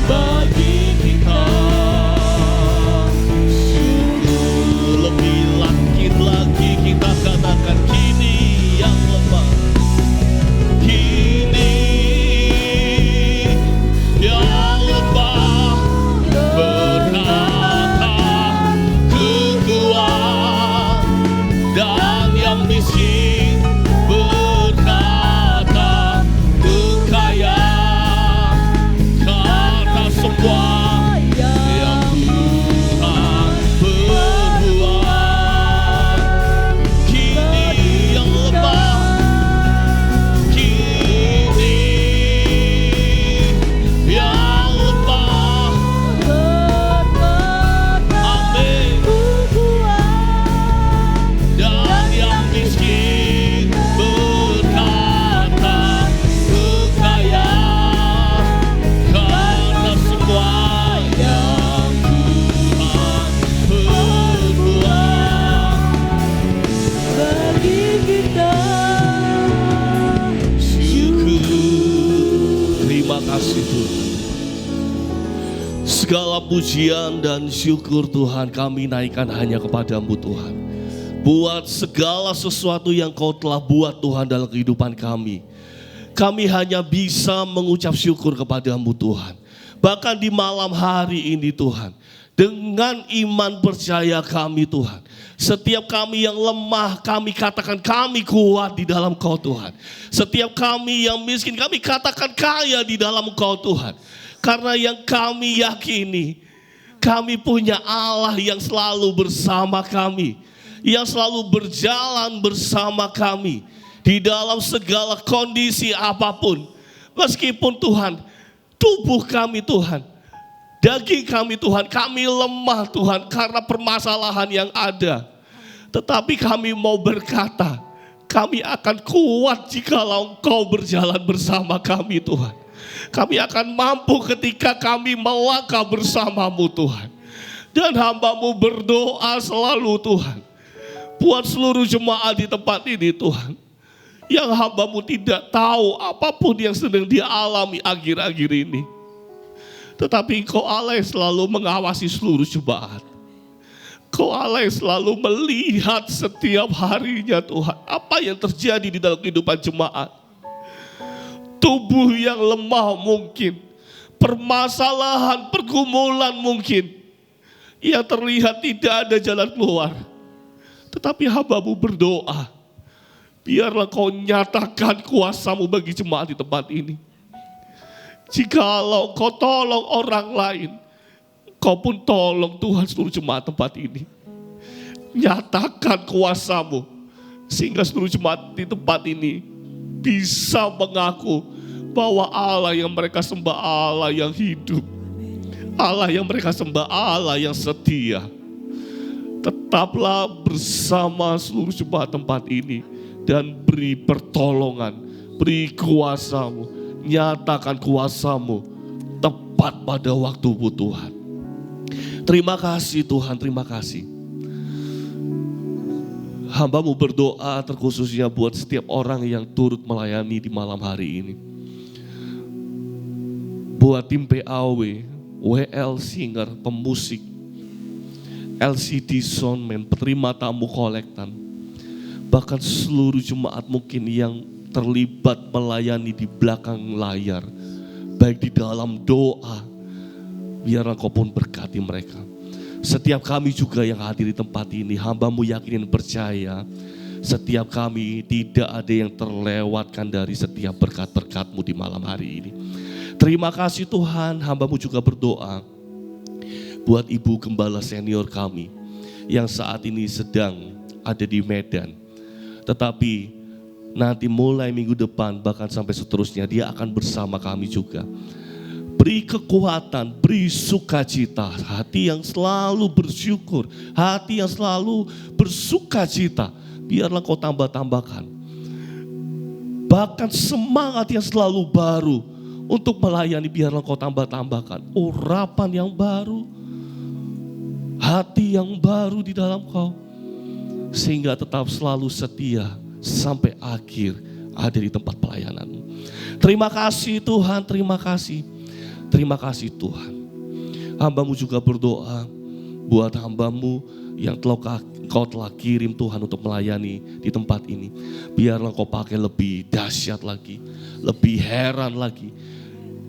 bagi kita. Sungguh lebih langit lagi kita katakan, kini yang lemah, kini yang lemah berkata, ku kuat. Dan yang miskin berkata, ku kaya. Karena semua yang Tuhan perbuat. Kini yang lemah, kini yang lemah berkata, amin. Dan yang miskin berkata, ku kaya. Karena semua yang Tuhan perbuat bagi kita. Syukur. Terima kasih Tuhan. Segala pujian dan syukur Tuhan kami naikkan hanya kepadamu Tuhan. Buat segala sesuatu yang Kau telah buat Tuhan dalam kehidupan kami. Kami hanya bisa mengucap syukur kepadamu Tuhan. Bahkan di malam hari ini Tuhan, dengan iman percaya kami Tuhan, setiap kami yang lemah kami katakan kami kuat di dalam Kau Tuhan. Setiap kami yang miskin kami katakan kaya di dalam Kau Tuhan. Karena yang kami yakini, kami punya Allah yang selalu bersama kami, yang selalu berjalan bersama kami di dalam segala kondisi apapun. Meskipun Tuhan, tubuh kami Tuhan, daging kami Tuhan, kami lemah Tuhan karena permasalahan yang ada. Tetapi kami mau berkata, kami akan kuat jikalau Engkau berjalan bersama kami Tuhan. Kami akan mampu ketika kami melangkah bersamamu Tuhan. Dan hamba-Mu berdoa selalu Tuhan, buat seluruh jemaat di tempat ini Tuhan, yang hamba-Mu tidak tahu apapun yang sedang dia alami akhir-akhir ini. Tetapi Engkau Allah yang selalu mengawasi seluruh jemaat. Engkau Allah yang selalu melihat setiap harinya Tuhan, apa yang terjadi di dalam kehidupan jemaat. Tubuh yang lemah mungkin, permasalahan, pergumulan mungkin, yang terlihat tidak ada jalan keluar. Tetapi hamba-Mu berdoa, biarlah Kau nyatakan kuasa-Mu bagi jemaat di tempat ini. Jikalau Kau tolong orang lain, Kau pun tolong Tuhan seluruh jemaat tempat ini. Nyatakan kuasa-Mu, sehingga seluruh jemaat di tempat ini bisa mengaku bahwa Allah yang mereka sembah Allah yang hidup. Allah yang mereka sembah Allah yang setia. Tetaplah bersama seluruh jemaat tempat ini dan beri pertolongan, beri kuasa-Mu, nyatakan kuasa-Mu tepat pada waktu-Mu Tuhan. Terima kasih Tuhan, terima kasih. Hamba-Mu berdoa terkhususnya buat setiap orang yang turut melayani di malam hari ini. Buat tim PAW, WL Singer, pemusik, LCD Soundman, penerima tamu kolektan, bahkan seluruh jemaat mungkin yang terlibat melayani di belakang layar, baik di dalam doa, biarlah Kau pun berkati mereka. Setiap kami juga yang hadir di tempat ini, hamba-Mu yakin dan percaya, setiap kami tidak ada yang terlewatkan dari setiap berkat-berkat-Mu di malam hari ini. Terima kasih Tuhan, hamba-Mu juga berdoa buat Ibu Gembala senior kami yang saat ini sedang ada di Medan. Tetapi nanti mulai minggu depan bahkan sampai seterusnya dia akan bersama kami juga. beri kekuatan, beri sukacita, hati yang selalu bersyukur, hati yang selalu bersukacita. Biarlah Kau tambah-tambahkan. Bahkan semangat yang selalu baru untuk melayani, biarlah Kau tambah-tambahkan. Urapan yang baru, hati yang baru di dalam Kau, sehingga tetap selalu setia sampai akhir ada di tempat pelayanan-Mu. Terima kasih Tuhan, terima kasih. Terima kasih Tuhan. Hamba-Mu juga berdoa buat hamba-Mu yang Kau telah kirim Tuhan untuk melayani di tempat ini. Biarlah Kau pakai lebih dahsyat lagi, lebih heran lagi.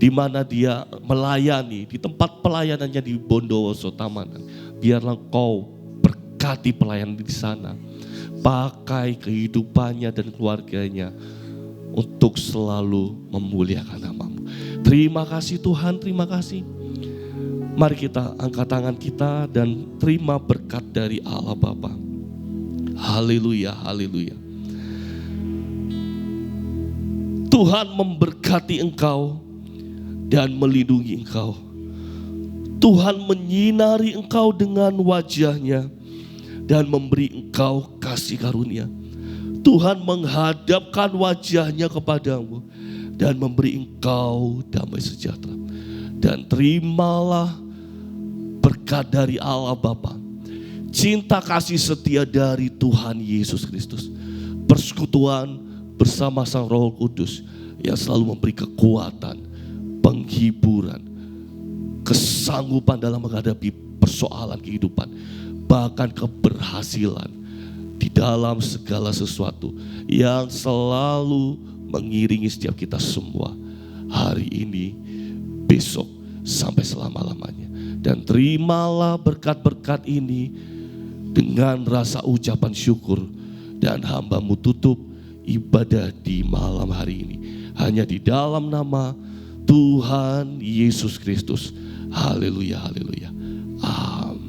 Di mana dia melayani, di tempat pelayanannya di Bondowoso Tamanan. Biarlah Kau berkati pelayanan di sana. Pakai kehidupannya dan keluarganya untuk selalu memuliakan nama-Mu. Terima kasih Tuhan, terima kasih. Mari kita angkat tangan kita dan terima berkat dari Allah Bapa. Haleluya, haleluya. Tuhan memberkati engkau dan melindungi engkau. Tuhan menyinari engkau dengan wajah-Nya dan memberi engkau kasih karunia. Tuhan menghadapkan wajah-Nya kepadamu dan memberi engkau damai sejahtera. Dan terimalah berkat dari Allah Bapa, cinta kasih setia dari Tuhan Yesus Kristus, persekutuan bersama Sang Roh Kudus yang selalu memberi kekuatan, penghiburan, kesanggupan dalam menghadapi persoalan kehidupan, bahkan keberhasilan di dalam segala sesuatu yang selalu mengiringi setiap kita semua hari ini, besok, sampai selama-lamanya. Dan terimalah berkat-berkat ini dengan rasa ucapan syukur. Dan hamba-Mu tutup ibadah di malam hari ini hanya di dalam nama Tuhan Yesus Kristus. Haleluya, haleluya. Amin.